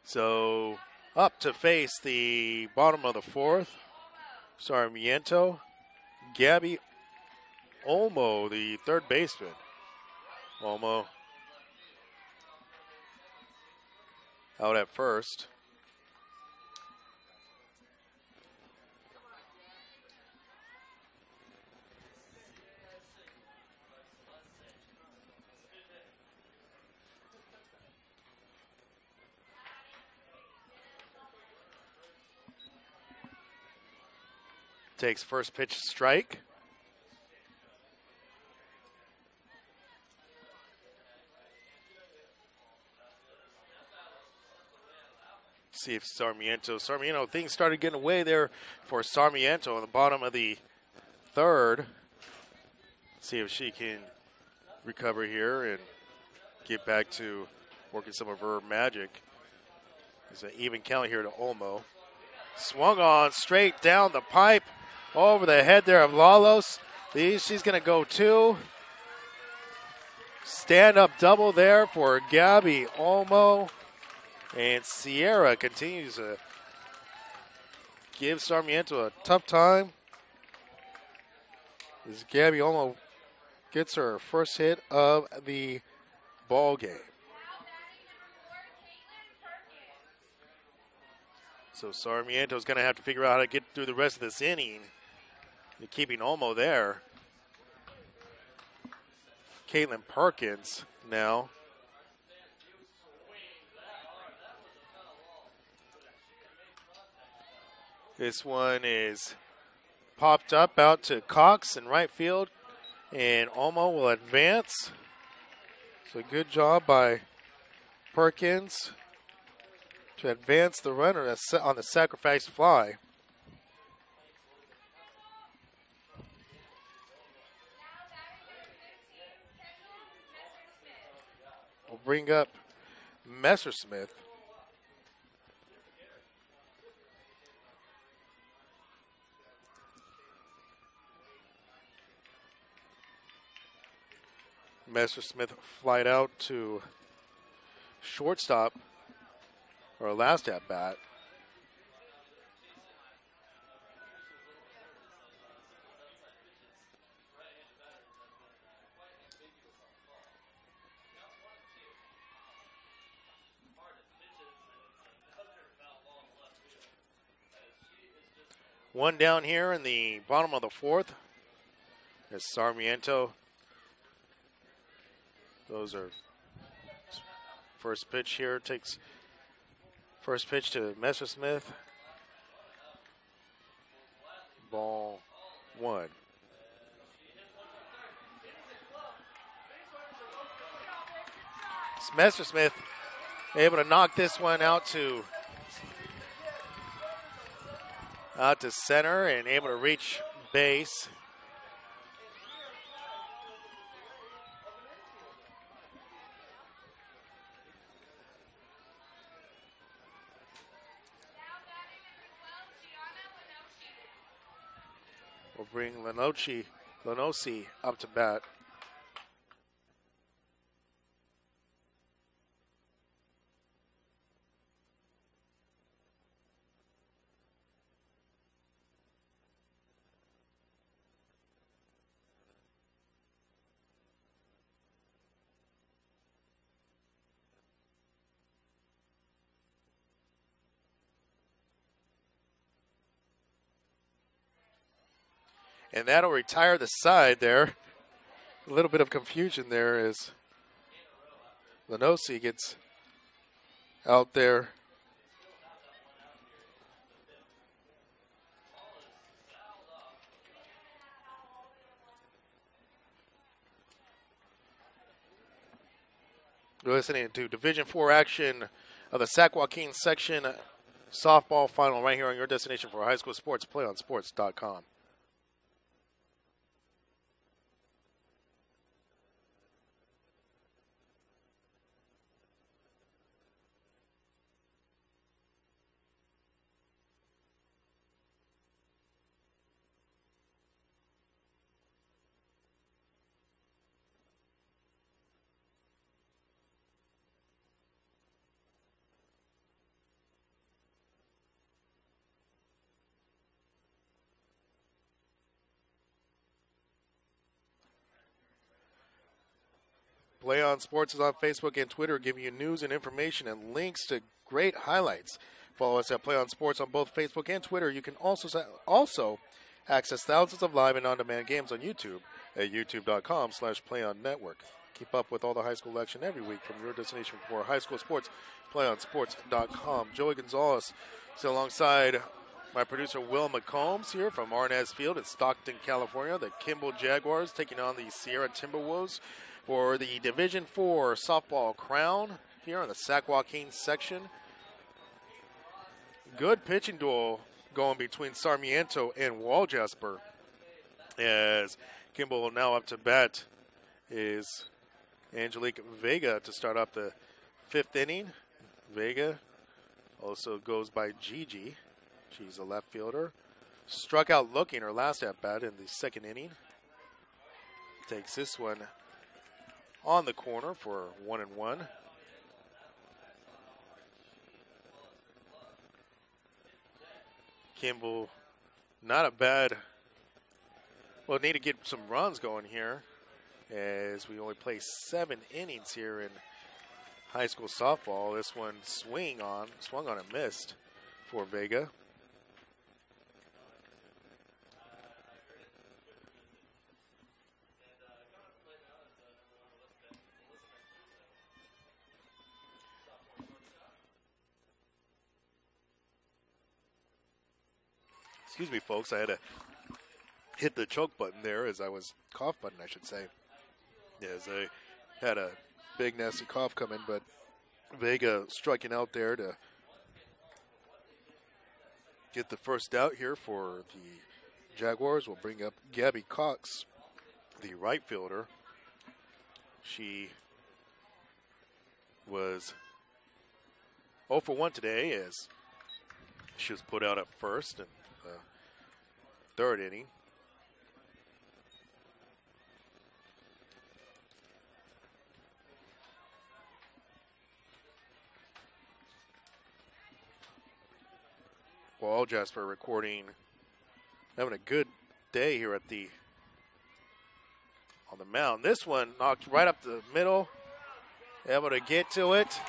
So up to face the bottom of the fourth, Sarmiento. Gabby Olmo, the third baseman. Olmo out at first. Takes first pitch strike. See if Sarmiento, things started getting away there for Sarmiento on the bottom of the third. See if she can recover here and get back to working some of her magic. It's an even count here to Olmo. Swung on straight down the pipe over the head there of Lalos. She's going to go two. Stand up double there for Gabby Olmo. And Sierra continues to give Sarmiento a tough time as Gabby Olmo gets her first hit of the ball game. So Sarmiento's going to have to figure out how to get through the rest of this inning. They're keeping Olmo there. Caitlin Perkins now. This one is popped up out to Cox in right field, and Olmo will advance. So good job by Perkins to advance the runner on the sacrifice fly. We'll bring up Messersmith. Messersmith flied out to shortstop, or last at bat. One down here in the bottom of the fourth is Sarmiento. Those are first pitch here. Takes first pitch to Messersmith. Ball one. Messersmith able to knock this one out to center and able to reach base. We'll bring Lenosi up to bat. And that'll retire the side there. A little bit of confusion there as Lenosi gets out there. You're listening to Division IV action of the Sac-Joaquin section softball final right here on your destination for high school sports, playonsports.com. Play On Sports is on Facebook and Twitter, giving you news and information and links to great highlights. Follow us at Play On Sports on both Facebook and Twitter. You can also access thousands of live and on-demand games on YouTube at youtube.com/PlayOnNetwork. Keep up with all the high school action every week from your destination for high school sports, PlayOnSports.com. Joey Gonzalez still alongside my producer Will McCombs here from Arnaiz Field in Stockton, California. The Kimball Jaguars taking on the Sierra Timberwolves for the Division IV softball crown here on the Sac-Joaquin section. Good pitching duel going between Sarmiento and Waljasper, as Kimball now up to bat is Angelique Vega to start off the 5th inning. Vega also goes by Gigi. She's a left fielder. Struck out looking her last at bat in the 2nd inning. Takes this one on the corner for 1-1. Kimball, not a bad, well, need to get some runs going here, as we only play 7 innings here in high school softball. This one swung on and missed for Vega. Excuse me, folks. I had to hit the choke button there cough button, I should say. Yes, I had a big, nasty cough coming, but Vega striking out there to get the first out here for the Jaguars. Will bring up Gabby Cox, the right fielder. She was 0 for 1 today, as she was put out at first in the 3rd inning. Waljasper having a good day here on the mound. This one knocked right up the middle, able to get to it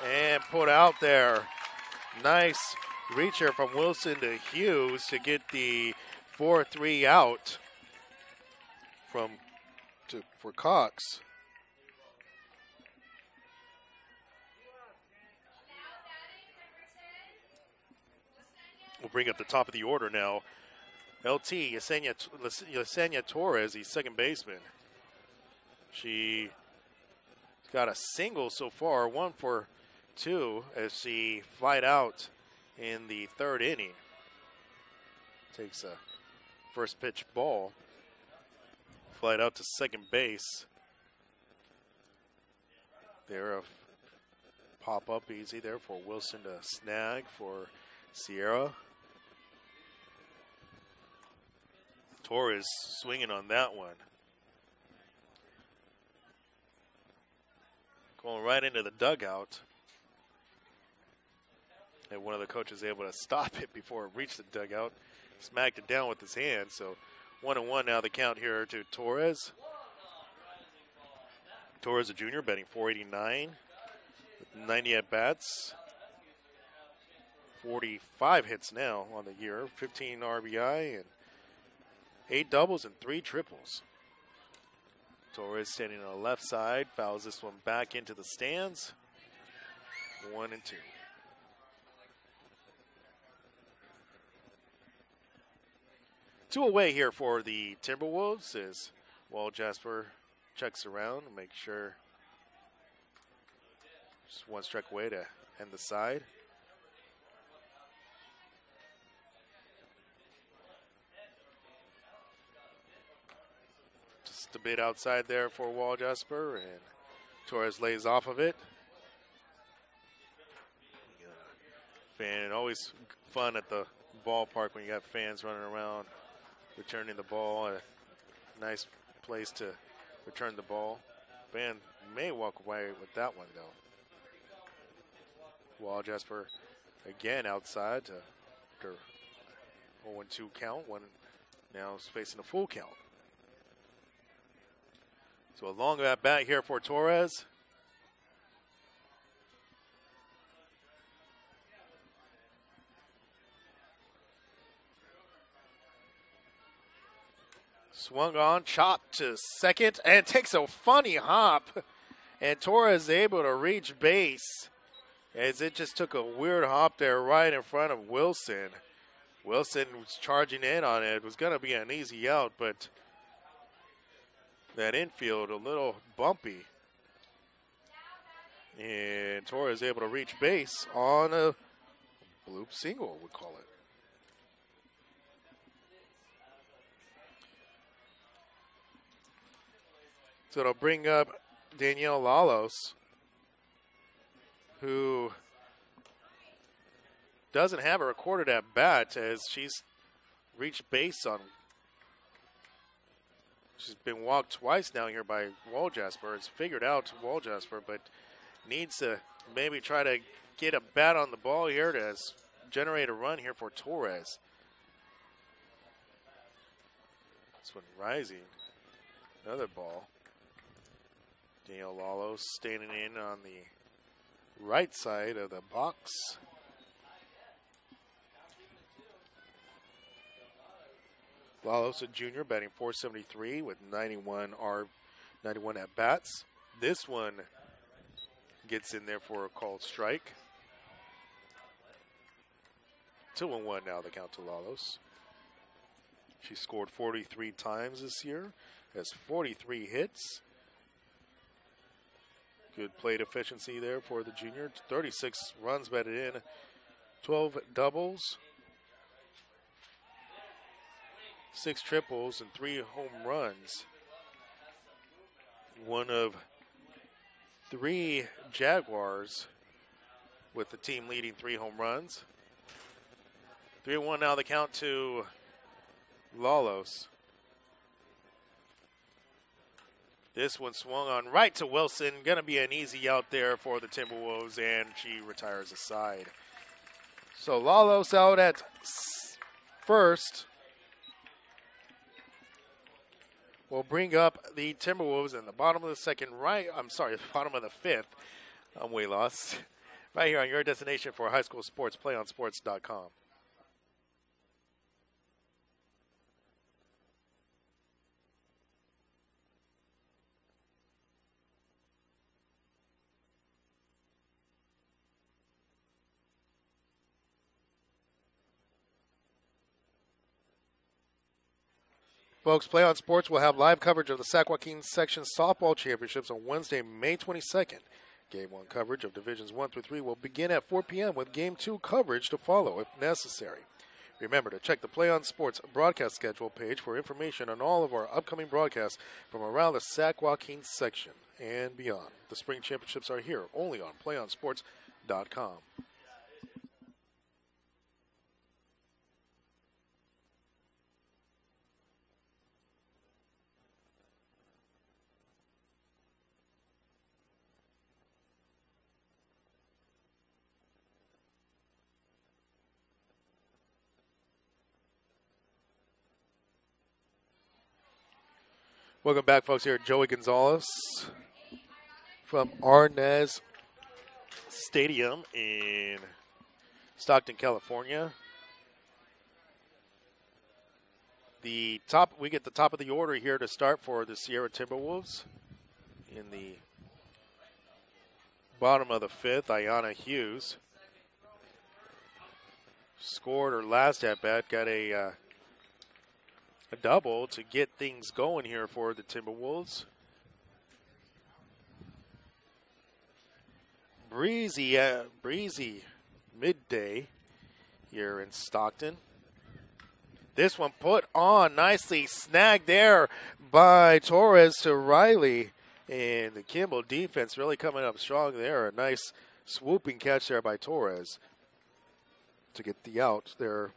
and put out there. Nice reacher from Wilson to Hughes to get the 4-3 out for Cox. We'll bring up the top of the order now. LT, Yesenia Torres, the second baseman. She got a single so far, 1 for 2, as she flied out in the 3rd inning. Takes a first pitch ball. Flied out to second base. There, a pop-up easy there for Wilson to snag for Sierra. Torres swinging on that one. Going right into the dugout. And one of the coaches able to stop it before it reached the dugout. Smacked it down with his hand. So 1-1 now the count here to Torres. Torres, a junior, batting .489 with 90 at-bats. 45 hits now on the year. 15 RBI and 8 doubles and 3 triples. Torres standing on the left side, fouls this one back into the stands. 1-2. 2 away here for the Timberwolves as Waljasper checks around to make sure. Just 1 strike away to end the side. Just a bit outside there for Waljasper, and Torres lays off of it. Fan, always fun at the ballpark when you got fans running around returning the ball. A nice place to return the ball. Fan may walk away with that one though. Waljasper again outside to 0-2 count. One now is facing a full count. So a long at bat here for Torres. Swung on, chopped to second, and takes a funny hop. And Torres is able to reach base as it just took a weird hop there right in front of Wilson. Wilson was charging in on it. It was going to be an easy out, but that infield a little bumpy. And Torres able to reach base on a bloop single, we call it. So it'll bring up Danielle Lalos, who doesn't have a recorded at bat as she's reached base on. She's been walked twice now here by Waljasper. It's figured out Waljasper, but needs to maybe try to get a bat on the ball here to generate a run here for Torres. This one rising. Another ball. Daniel Lalos standing in on the right side of the box. Lalos, a junior, batting .473 with 91 at bats. This one gets in there for a called strike. 2-1 now, the count to Lalos. She scored 43 times this year, has 43 hits. Good plate efficiency there for the junior. 36 runs batted in, 12 doubles, 6 triples, and 3 home runs. One of 3 Jaguars with the team leading 3 home runs. 3-1 now the count to Lalos. This one swung on right to Wilson. Going to be an easy out there for the Timberwolves, and she retires aside. So Lalos out at first. Will bring up the Timberwolves in the bottom of the bottom of the fifth. I'm way lost. Right here on your destination for high school sports, playonsports.com. Folks, Play On Sports will have live coverage of the Sac-Joaquin Section Softball Championships on Wednesday, May 22nd. Game 1 coverage of Divisions 1 through 3 will begin at 4 p.m. with Game 2 coverage to follow if necessary. Remember to check the Play On Sports broadcast schedule page for information on all of our upcoming broadcasts from around the Sac-Joaquin section and beyond. The spring championships are here only on playonsports.com. Welcome back, folks, here at Joey Gonzalez from Arnaiz Stadium in Stockton, California. We get the top of the order here to start for the Sierra Timberwolves. In the bottom of the fifth, Ayanna Hughes scored her last at-bat, got a double to get things going here for the Timberwolves. Breezy midday here in Stockton. This one put on nicely, snagged there by Torres to Riley. And the Kimball defense really coming up strong there. A nice swooping catch there by Torres to get the out there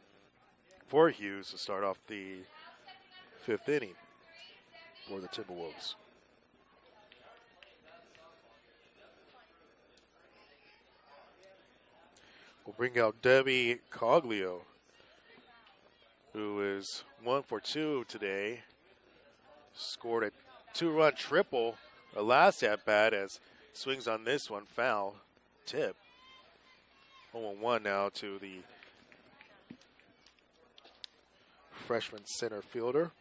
for Hughes to start off the fifth inning for the Timberwolves. We'll bring out Debbie Coglio, who is 1 for 2 today. Scored two-run triple, the last at bat, as swings on this one, foul, tip. 0-1 now to the freshman center fielder.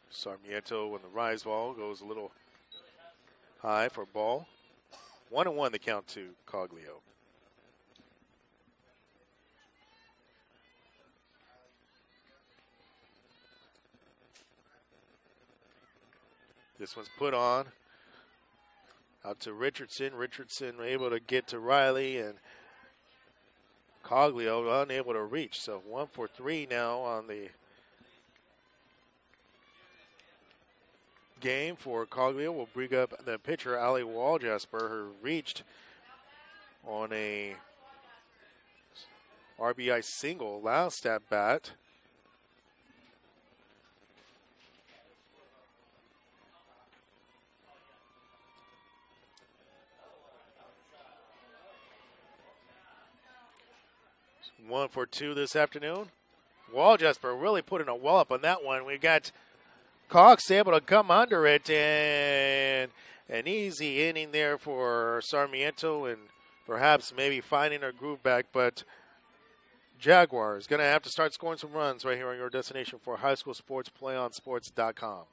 Sarmiento, when the rise ball goes a little high for ball. 1-1 the count to Coglio. This one's put on. Out to Richardson. Richardson able to get to Riley, and Coglio unable to reach. So 1 for 3 now on the game for Coglio. Will bring up the pitcher, Ali Waljasper, who reached on a RBI single last at bat. One for 2 this afternoon. Waljasper really putting a wallop on that one. We got Cox able to come under it, and an easy inning there for Sarmiento, and perhaps maybe finding a groove back. But Jaguars going to have to start scoring some runs right here on your destination for high school sports, playonsports.com.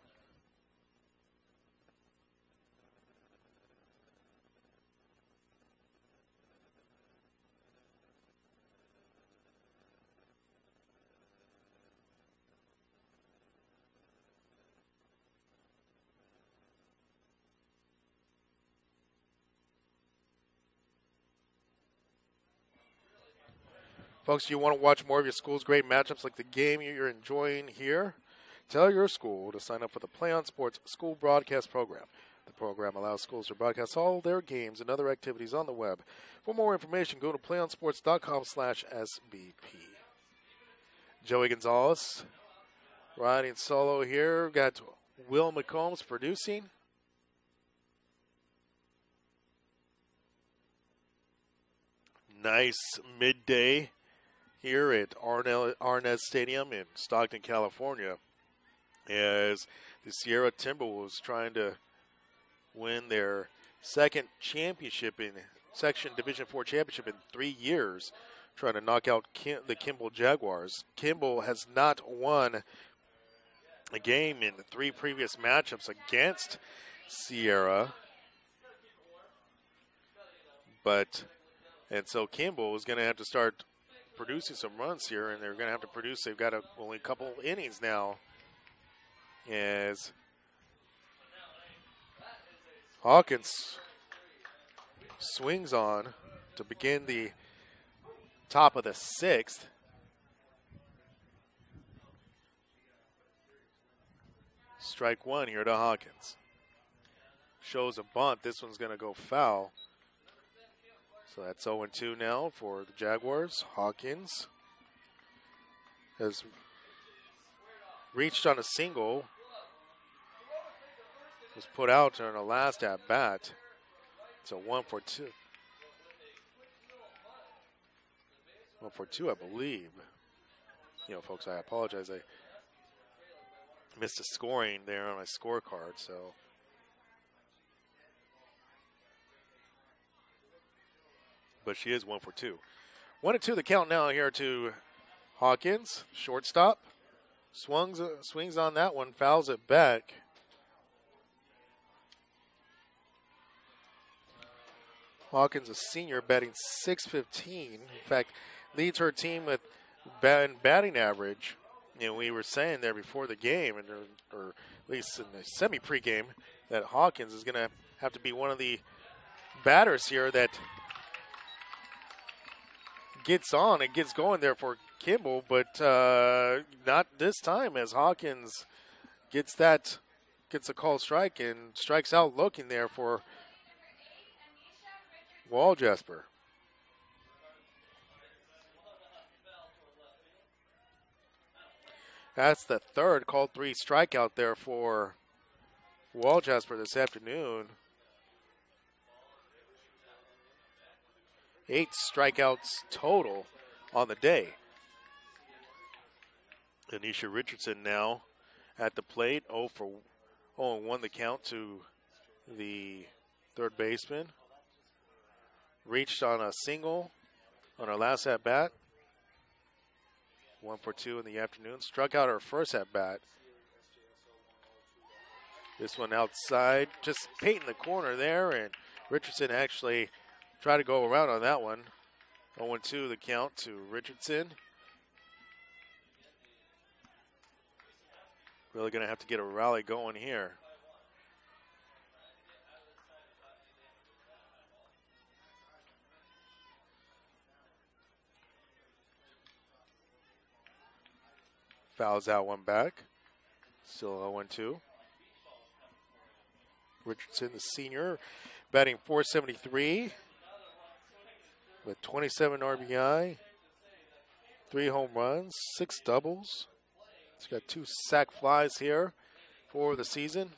Folks, you want to watch more of your school's great matchups like the game you're enjoying here? Tell your school to sign up for the Play on Sports School Broadcast Program. The program allows schools to broadcast all their games and other activities on the web. For more information, go to playonsports.com/SBP. Joey Gonzalez riding solo here. Got Will McCombs producing. Nice midday here at Arnaiz Stadium in Stockton, California, as the Sierra Timberwolves trying to win their second championship in Section Division IV championship in 3 years, trying to knock out the Kimball Jaguars. Kimball has not won a game in the 3 previous matchups against Sierra, and so Kimball is going to have to start producing some runs here, and they're going to have to produce. They've got only a couple innings now, as Hawkins swings on to begin the top of the 6th. Strike 1 here to Hawkins. Shows a bunt. This one's going to go foul. So that's 0-2 now for the Jaguars. Hawkins has reached on a single. Was put out on the last at bat. It's a 1 for 2. 1 for 2, I believe. You know, folks, I apologize. I missed a scoring there on my scorecard, so. But she is 1 for 2. 1-2 the count now here to Hawkins, shortstop. Swings on that one, fouls it back. Hawkins, a senior, batting .615. In fact, leads her team with batting average. You know, we were saying there before the game, or at least in the semi-pregame, that Hawkins is going to have to be one of the batters here that gets on and gets going there for Kimball, but not this time, as Hawkins gets a called strike and strikes out looking there for Waljasper. That's the third called 3 strikeout there for Waljasper this afternoon. 8 strikeouts total on the day. Anisha Richardson now at the plate. 0-1 the count to the third baseman. Reached on a single on her last at bat. 1 for 2 in the afternoon. Struck out her first at bat. This one outside, just painting the corner there, and Richardson actually tried to go around on that one. 0-2 the count to Richardson. Really going to have to get a rally going here. Fouls out one back. Still 0-2. Richardson, the senior, batting .473 with 27 RBI, 3 home runs, 6 doubles. He's got 2 sac flies here for the season.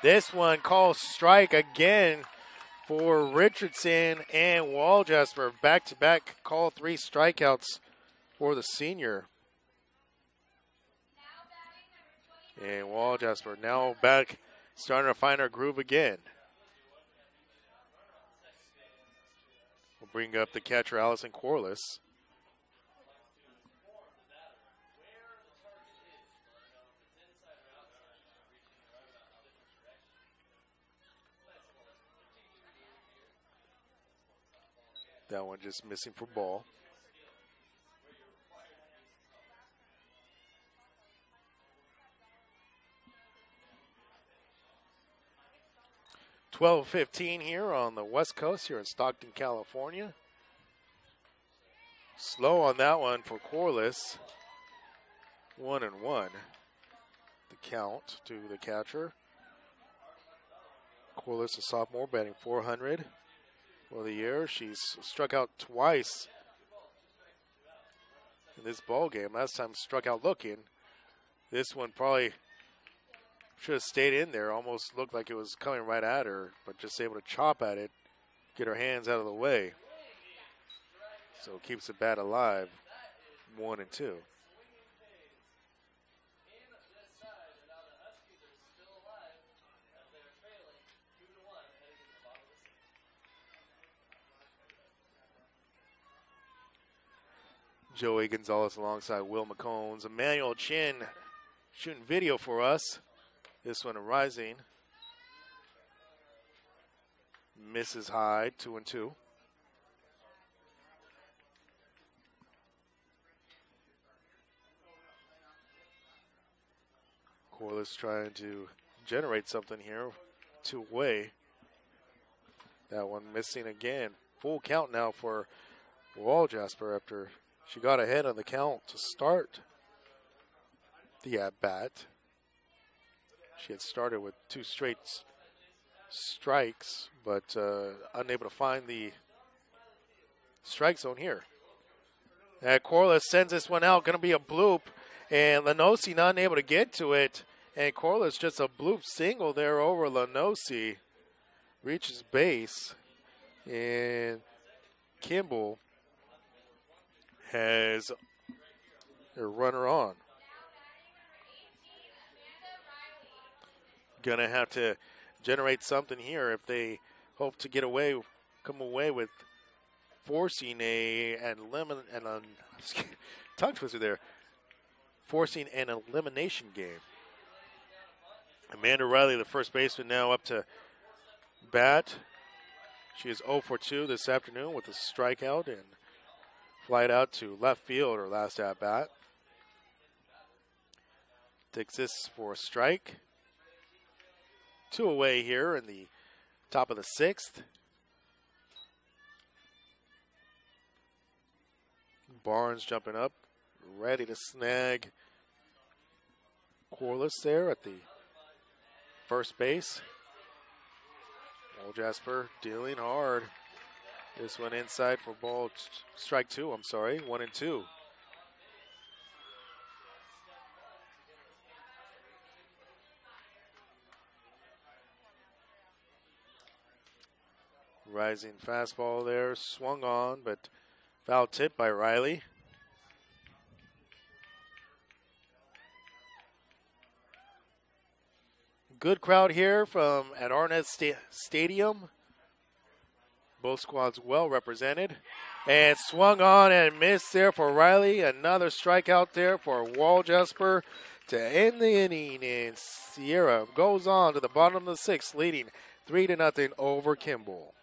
This one calls strike again for Richardson and Walljasper. Back-to-back call 3 strikeouts for the senior. And Walljasper now back, starting to find her groove again. We'll bring up the catcher, Allison Corliss. That one just missing for ball. .12:15 here on the West Coast here in Stockton, California. Slow on that one for Corliss. 1-1. The count to the catcher. Corliss, a sophomore, batting .400 for the year. She's struck out twice in this ball game. Last time struck out looking. This one probably should have stayed in there. Almost looked like it was coming right at her, but just able to chop at it, get her hands out of the way. So keeps the bat alive. 1-2. Joey Gonzalez alongside Will McCombs. Emmanuel Chin shooting video for us. This one rising. Misses high, 2-2. Corliss trying to generate something here. 2-away. That one missing again. Full count now for Walljasper after she got ahead on the count to start the at-bat. She had started with 2 straight strikes, but unable to find the strike zone here. And Corliss sends this one out. Going to be a bloop, and Lenosi not able to get to it. And Corliss just a bloop single there over Lenosi. Reaches base, and Kimball has a runner on. Gonna have to generate something here if they hope to come away with forcing tongue twister there, forcing an elimination game. Amanda Riley, the first baseman, now up to bat. She is 0 for 2 this afternoon with a strikeout and flied out to left field her last at bat. Takes this for a strike. 2 away here in the top of the 6th. Barnes jumping up, ready to snag Corliss there at the first base. Walljasper dealing hard. This one inside for ball, strike 2, 1-2. Rising fastball there, swung on, but foul tip by Riley. Good crowd here from at Arnaiz Stadium. Both squads well represented. And swung on and missed there for Riley. Another strikeout there for Walljasper to end the inning. And Sierra goes on to the bottom of the sixth, leading 3-0 over Kimball.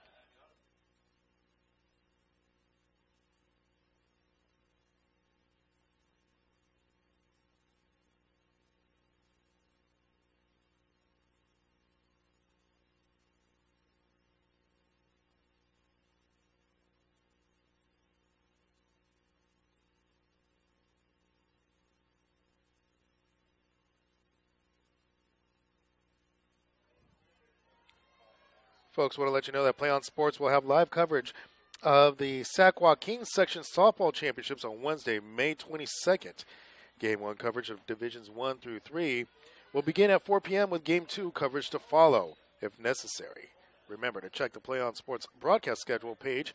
Folks, want to let you know that Play On Sports will have live coverage of the Sac-Joaquin Section Softball Championships on Wednesday, May 22nd. Game 1 coverage of Divisions 1 through 3 will begin at 4 p.m. with Game 2 coverage to follow, if necessary. Remember to check the Play On Sports broadcast schedule page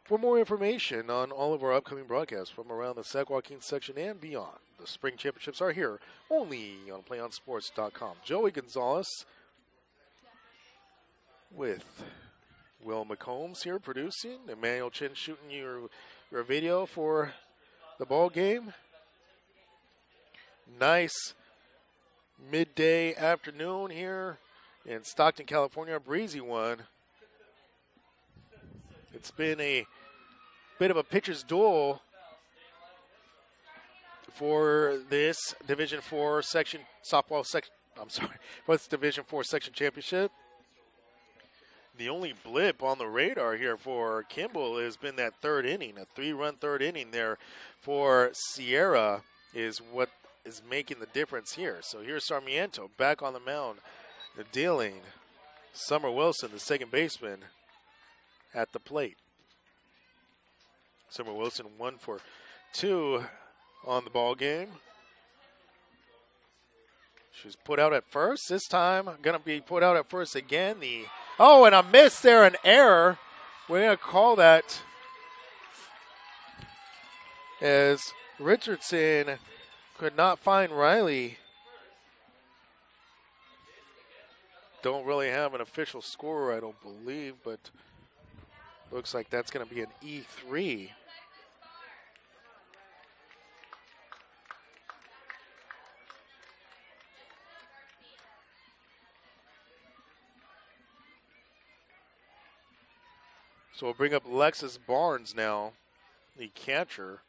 for more information on all of our upcoming broadcasts from around the Sac-Joaquin section and beyond. The Spring Championships are here only on PlayOnSports.com. Joey Gonzalez with Will McCombs here producing. Emmanuel Chin shooting your video for the ball game. Nice midday afternoon here in Stockton, California. A breezy one. It's been a bit of a pitcher's duel for this Division 4 section softball section. I'm sorry, for this Division 4 section championship. The only blip on the radar here for Kimball has been that third inning. A 3-run third inning there for Sierra is what is making the difference here. So here's Sarmiento back on the mound, dealing Summer Wilson, the second baseman, at the plate. Summer Wilson 1 for 2 on the ball game. She was put out at first. This time going to be put out at first again. Oh, and a miss there, an error. We're going to call that as Richardson could not find Riley. Don't really have an official score, I don't believe, but looks like that's going to be an E3. So we'll bring up Lexus Barnes now, the catcher,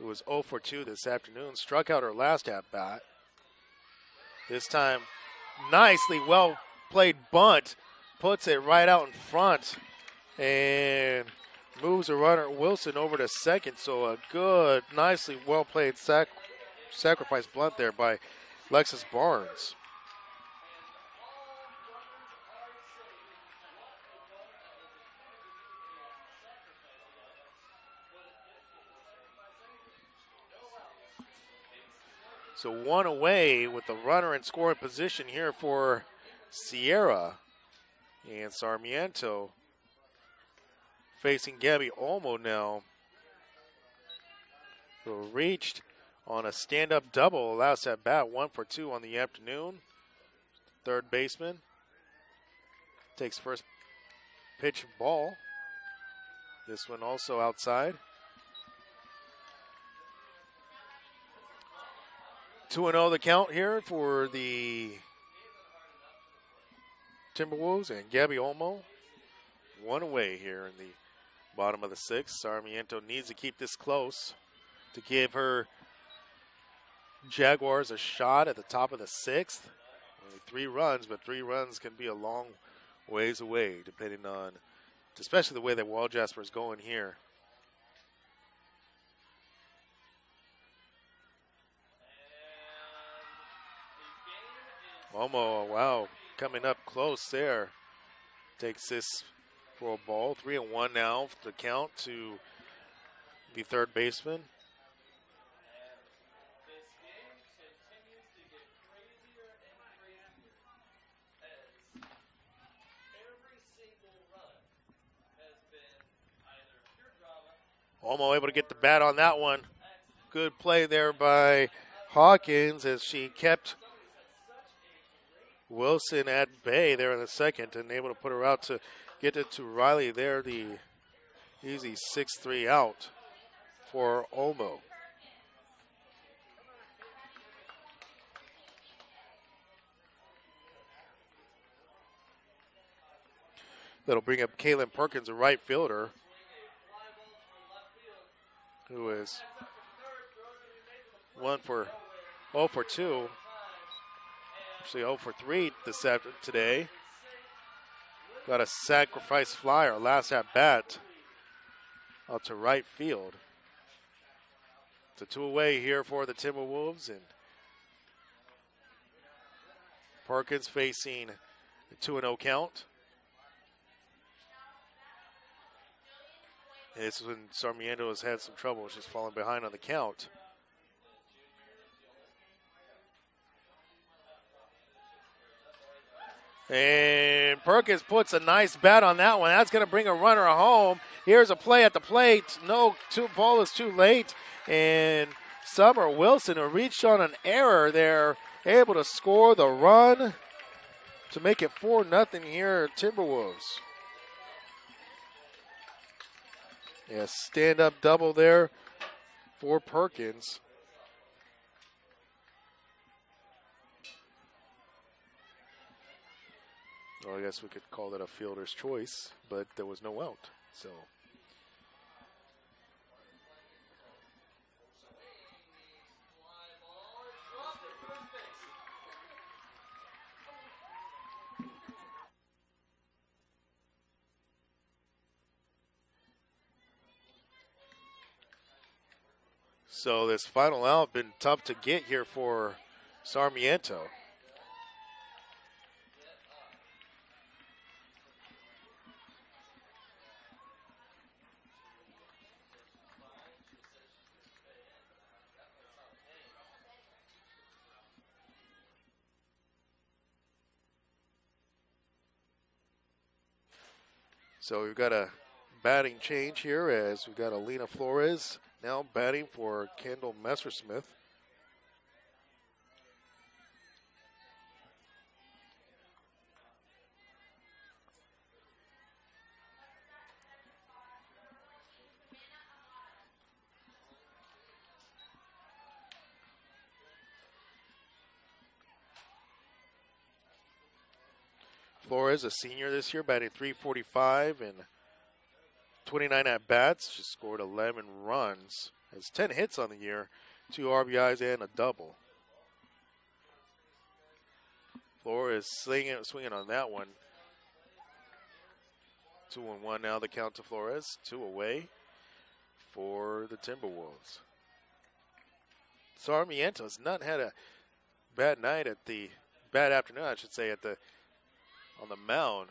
who was 0 for 2 this afternoon. Struck out her last at-bat. This time, nicely well-played bunt. Puts it right out in front and moves the runner Wilson over to second. So a good, nicely well-played sacrifice bunt there by Lexus Barnes. So one away with the runner in scoring position here for Sierra. And Sarmiento facing Gabby Olmo now, who reached on a stand-up double last at bat, 1 for 2 on the afternoon. Third baseman takes first pitch ball. This one also outside. 2-0 the count here for the Timberwolves and Gabby Olmo. One away here in the bottom of the sixth. Sarmiento needs to keep this close to give her Jaguars a shot at the top of the sixth. Only 3 runs, but 3 runs can be a long ways away depending on, especially the way that Walljasper is going here. Olmo, wow, coming up close there. Takes this for a ball. 3-1 now to count to the third baseman. Every single run Olmo able to get the bat on that one. Good play there by Hawkins as she kept Wilson at bay there in the second and able to put her out to get it to Riley there. The easy 6-3 out for Olmo. That'll bring up Kaylin Perkins, a right fielder, who is 0 for 2. Actually 0 for 3 today. Got a sacrifice flyer, last at bat, out to right field. It's a 2 away here for the Timberwolves, and Perkins facing a 2-0 count. And this is when Sarmiento has had some trouble, just falling behind on the count. And Perkins puts a nice bat on that one. That's going to bring a runner home. Here's a play at the plate. No, ball is too late. And Summer Wilson, who reached on an error there, able to score the run to make it 4-0 here, Timberwolves. Yeah, stand-up double there for Perkins. Well, I guess we could call that a fielder's choice, but there was no out. So this final out been tough to get here for Sarmiento. So we've got a batting change here as we've got Alina Flores now batting for Kendall Messersmith. Flores, a senior this year, batting .345 and 29 at-bats. Just scored 11 runs. Has 10 hits on the year, 2 RBIs and a double. Flores swinging on that one. 2-1 now the count to Flores. 2 away for the Timberwolves. Sarmiento has not had a bad night bad afternoon, I should say, on the mound.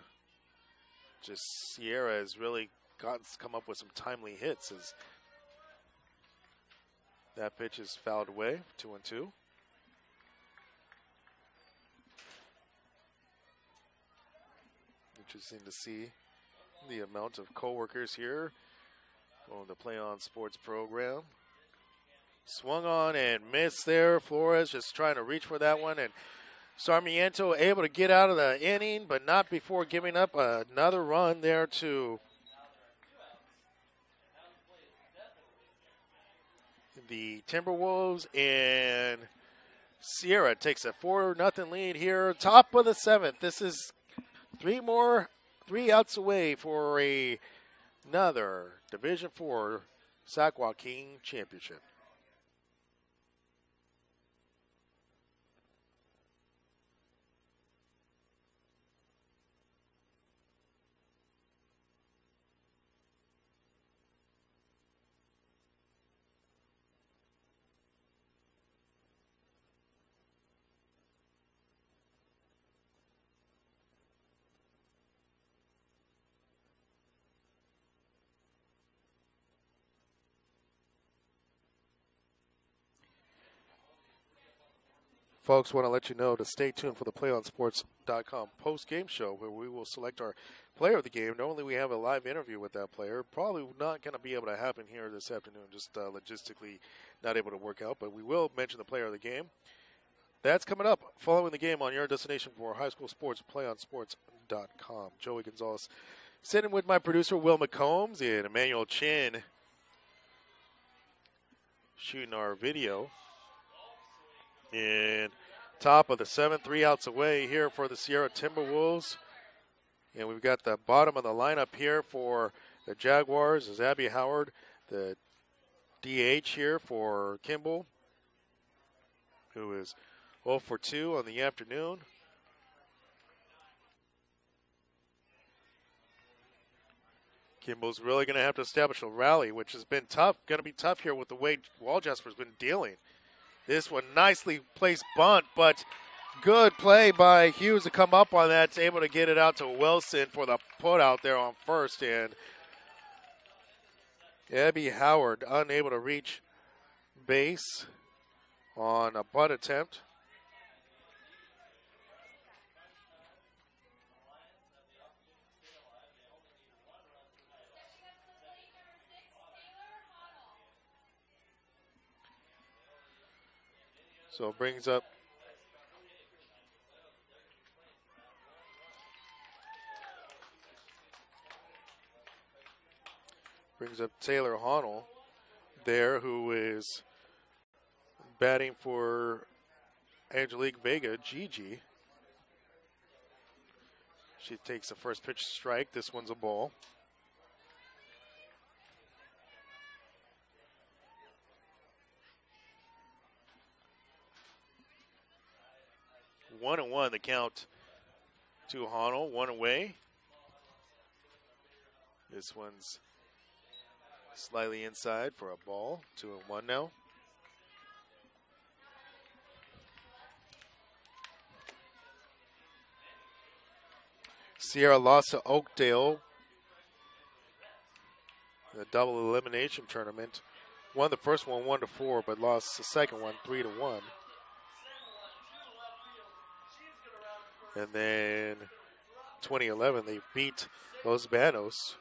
Just Sierra has really come up with some timely hits as that pitch is fouled away. 2-2. Interesting to see the amount of coworkers here on the Play On Sports program. Swung on and missed there. Flores just trying to reach for that one, and Sarmiento able to get out of the inning, but not before giving up another run there to the Timberwolves, and Sierra takes a 4-0 lead here. Top of the 7th. This is 3 outs away for another Division IV Sac-Joaquin championship. Folks, want to let you know to stay tuned for the PlayOnSports.com post-game show where we will select our player of the game. Normally we have a live interview with that player. Probably not going to be able to happen here this afternoon, just logistically not able to work out, but we will mention the player of the game. That's coming up following the game on your destination for high school sports, PlayOnSports.com. Joey Gonzalez sitting with my producer, Will McCombs, and Emmanuel Chin shooting our video. And top of the 7th, 3 outs away here for the Sierra Timberwolves. And we've got the bottom of the lineup here for the Jaguars is Abby Howard, the DH here for Kimball, who is 0 for 2 on the afternoon. Kimball's really going to have to establish a rally, which has been tough, going to be tough here with the way Walljasper's been dealing. This one nicely placed bunt, but good play by Hughes to come up on that. Able to get it out to Wilson for the put out there on first. And Abby Howard unable to reach base on a bunt attempt. So it brings up Taylor Honnell there, who is batting for Angelique Vega, Gigi. She takes the first pitch strike. This one's a ball. One and one, the count to Honnell, one away. This one's slightly inside for a ball, 2-1 now. Sierra lost to Oakdale, the double elimination tournament. Won the first one 1-4, but lost the second one 3-1. And then 2011, they beat Los Banos,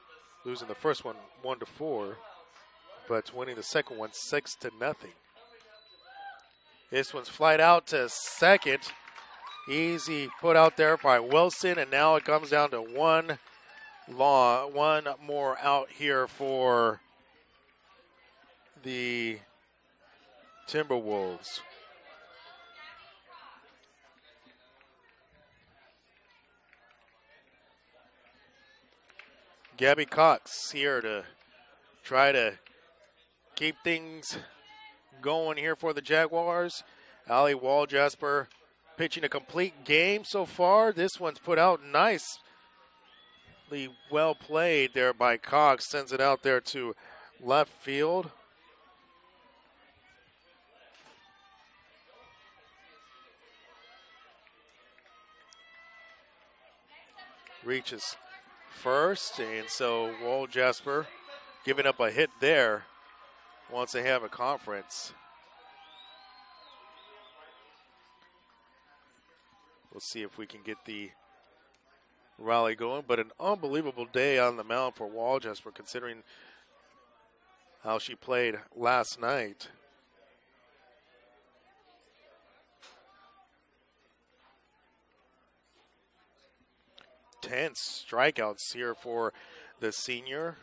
losing the first one 1-4, but winning the second one 6-0. This one's flied out to second. Easy put out there by Wilson, and now it comes down to one more out here for the Timberwolves. Gabby Cox here to try to keep things going here for the Jaguars. Allie Walljasper pitching a complete game so far. This one's put out nicely, well played there by Cox. Sends it out there to left field. Reaches first, and so Walljasper giving up a hit there once they have a conference. We'll see if we can get the rally going, but an unbelievable day on the mound for Walljasper considering how she played last night. Tense strikeouts here for the senior.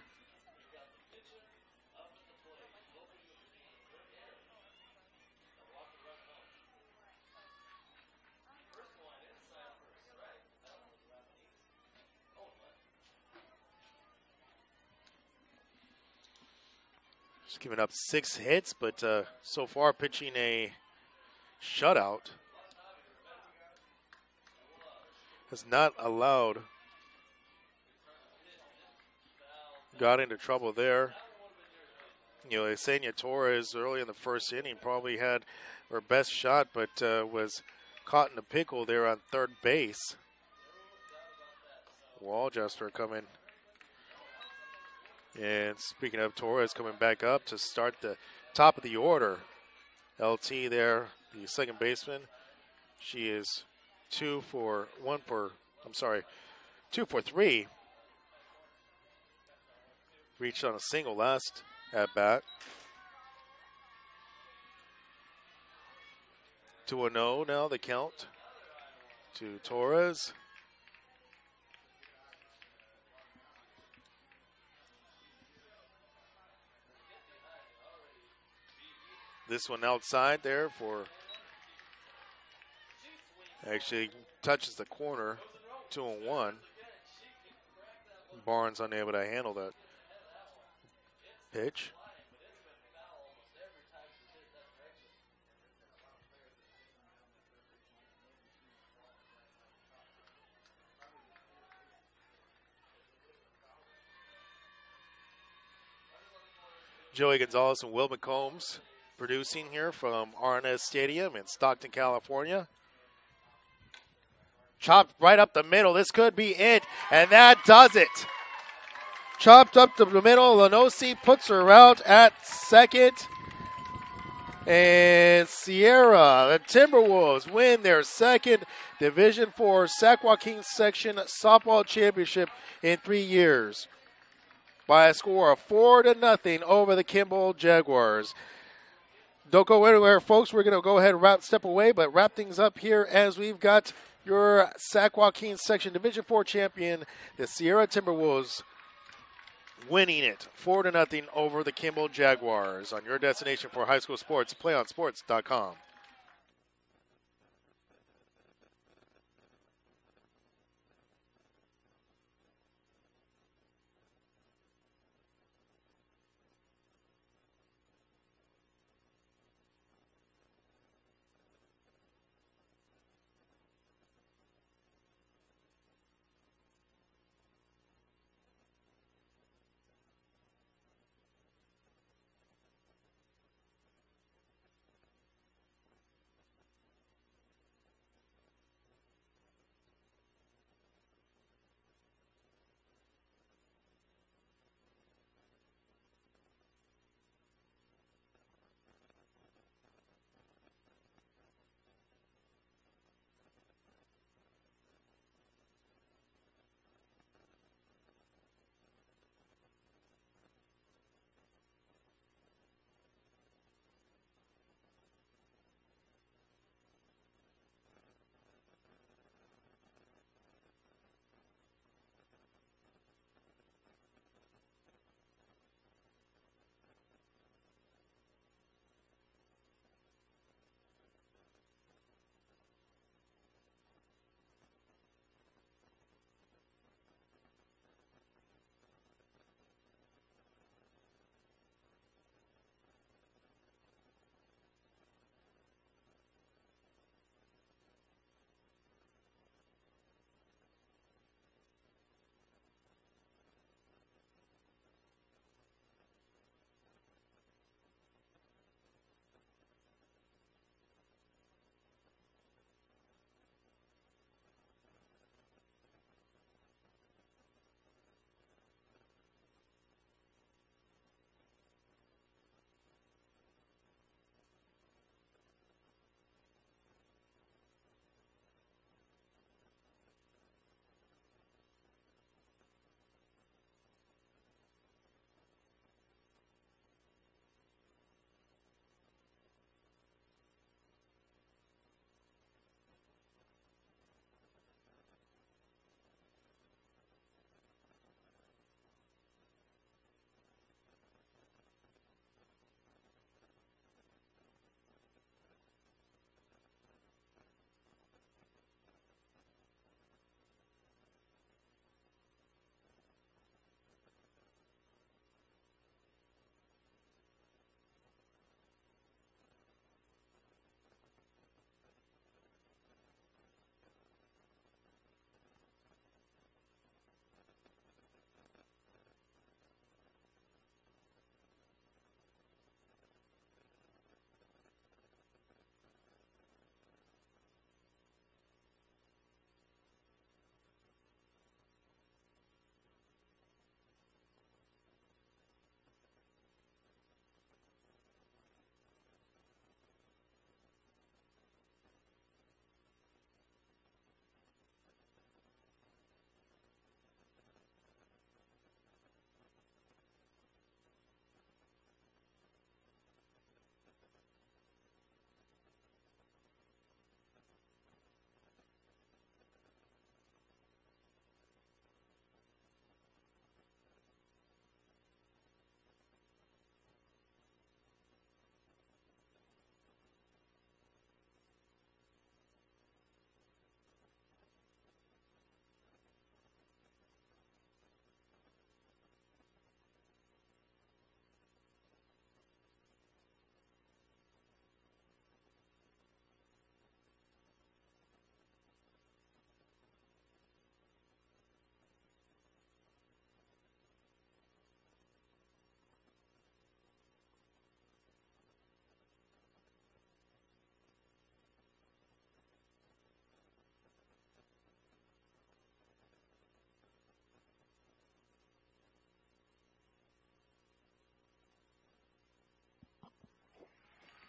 She's given up 6 hits, but so far pitching a shutout. Has not allowed. Got into trouble there. You know, Yesenia Torres early in the first inning probably had her best shot, but was caught in a pickle there on third base. Walljasper coming. And speaking of Torres coming back up to start the top of the order. LT there, the second baseman, She is 2 for 3. Reached on a single last at bat. 2-0 now the count to Torres. This one outside there for, actually touches the corner, 2-1. Barnes unable to handle that pitch. Joey Gonzalez and Will McCombs producing here from Arnaiz Stadium in Stockton, California. Chopped right up the middle. This could be it, and that does it. Chopped up the middle. Lenosi puts her out at second. And Sierra, the Timberwolves, win their second Division IV Sac-Joaquin Section Softball Championship in 3 years by a score of 4-0 over the Kimball Jaguars. Don't go anywhere, folks. We're going to go ahead and step away, but wrap things up here as we've got your Sac-Joaquin Section Division IV champion, the Sierra Timberwolves, winning it 4-0 over the Kimball Jaguars on your destination for high school sports, playonsports.com.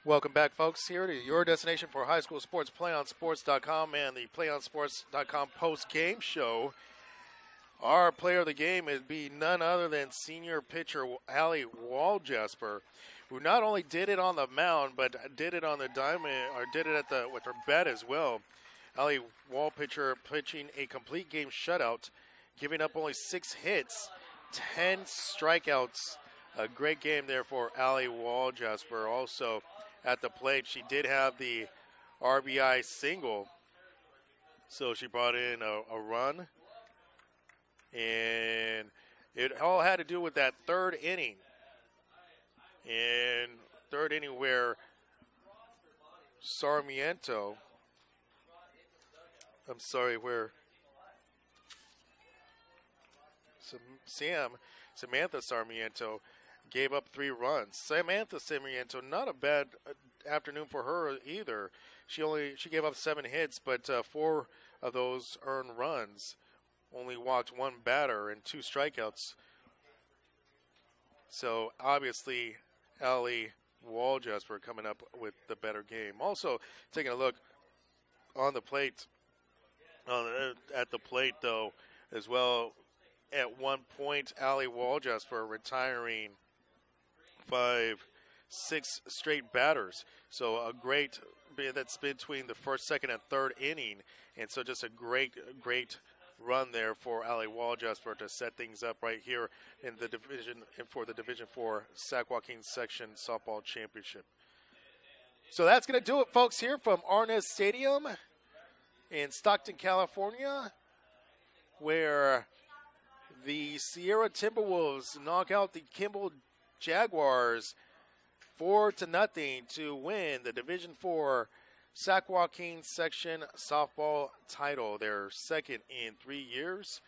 Welcome back, folks, here to your destination for high school sports, PlayOnSports.com and the PlayOnSports.com post-game show. Our player of the game would be none other than senior pitcher Allie Walljasper, who not only did it on the mound, but did it on the diamond, or did it with her bat as well. Allie Wall pitcher pitching a complete game shutout, giving up only 6 hits, 10 strikeouts. A great game there for Allie Walljasper. Also at the plate, she did have the RBI single, so she brought in a run. And it all had to do with that third inning. And third inning where Samantha Sarmiento gave up 3 runs. Samantha Sarmiento, not a bad afternoon for her either. She gave up 7 hits, but 4 of those earned runs. Only walked 1 batter and 2 strikeouts. So obviously, Allie Walljasper coming up with the better game. Also, taking a look on the plate, at the plate though, as well. At one point, Allie Walljasper retiring 5-6 straight batters. So a great, that's between the first, second, and third inning. And so just a great run there for Allie Walljasper to set things up right here in the division, for the Division IV Sac-Joaquin Section Softball Championship. So that's going to do it, folks, here from Arnaiz Stadium in Stockton, California, where the Sierra Timberwolves knock out the Kimball Jaguars 4-0 to win the Division IV Sac-Joaquin Section Softball title, their second in 3 years.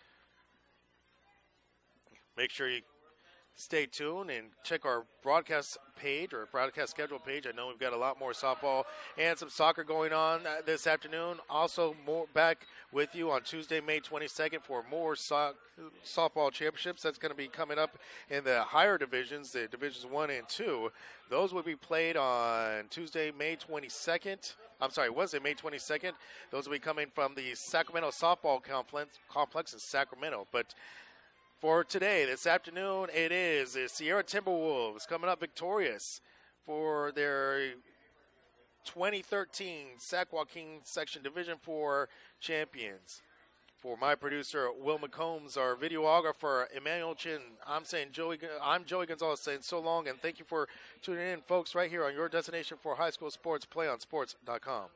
Make sure you stay tuned and check our broadcast page or broadcast schedule page. I know we've got a lot more softball and some soccer going on this afternoon. Also, more back with you on Tuesday, May 22nd for more softball championships. That's going to be coming up in the higher divisions, the Divisions 1 and 2. Those will be played on Tuesday, May 22nd. I'm sorry, Wednesday, May 22nd. Those will be coming from the Sacramento Softball Complex in Sacramento. But for today, this afternoon, it is the Sierra Timberwolves coming up victorious for their 2013 Sac-Joaquin Section Division IV champions. For my producer, Will McCombs, our videographer, Emmanuel Chin, I'm Joey Gonzalez saying so long, and thank you for tuning in, folks, right here on your destination for high school sports, PlayOnSports.com.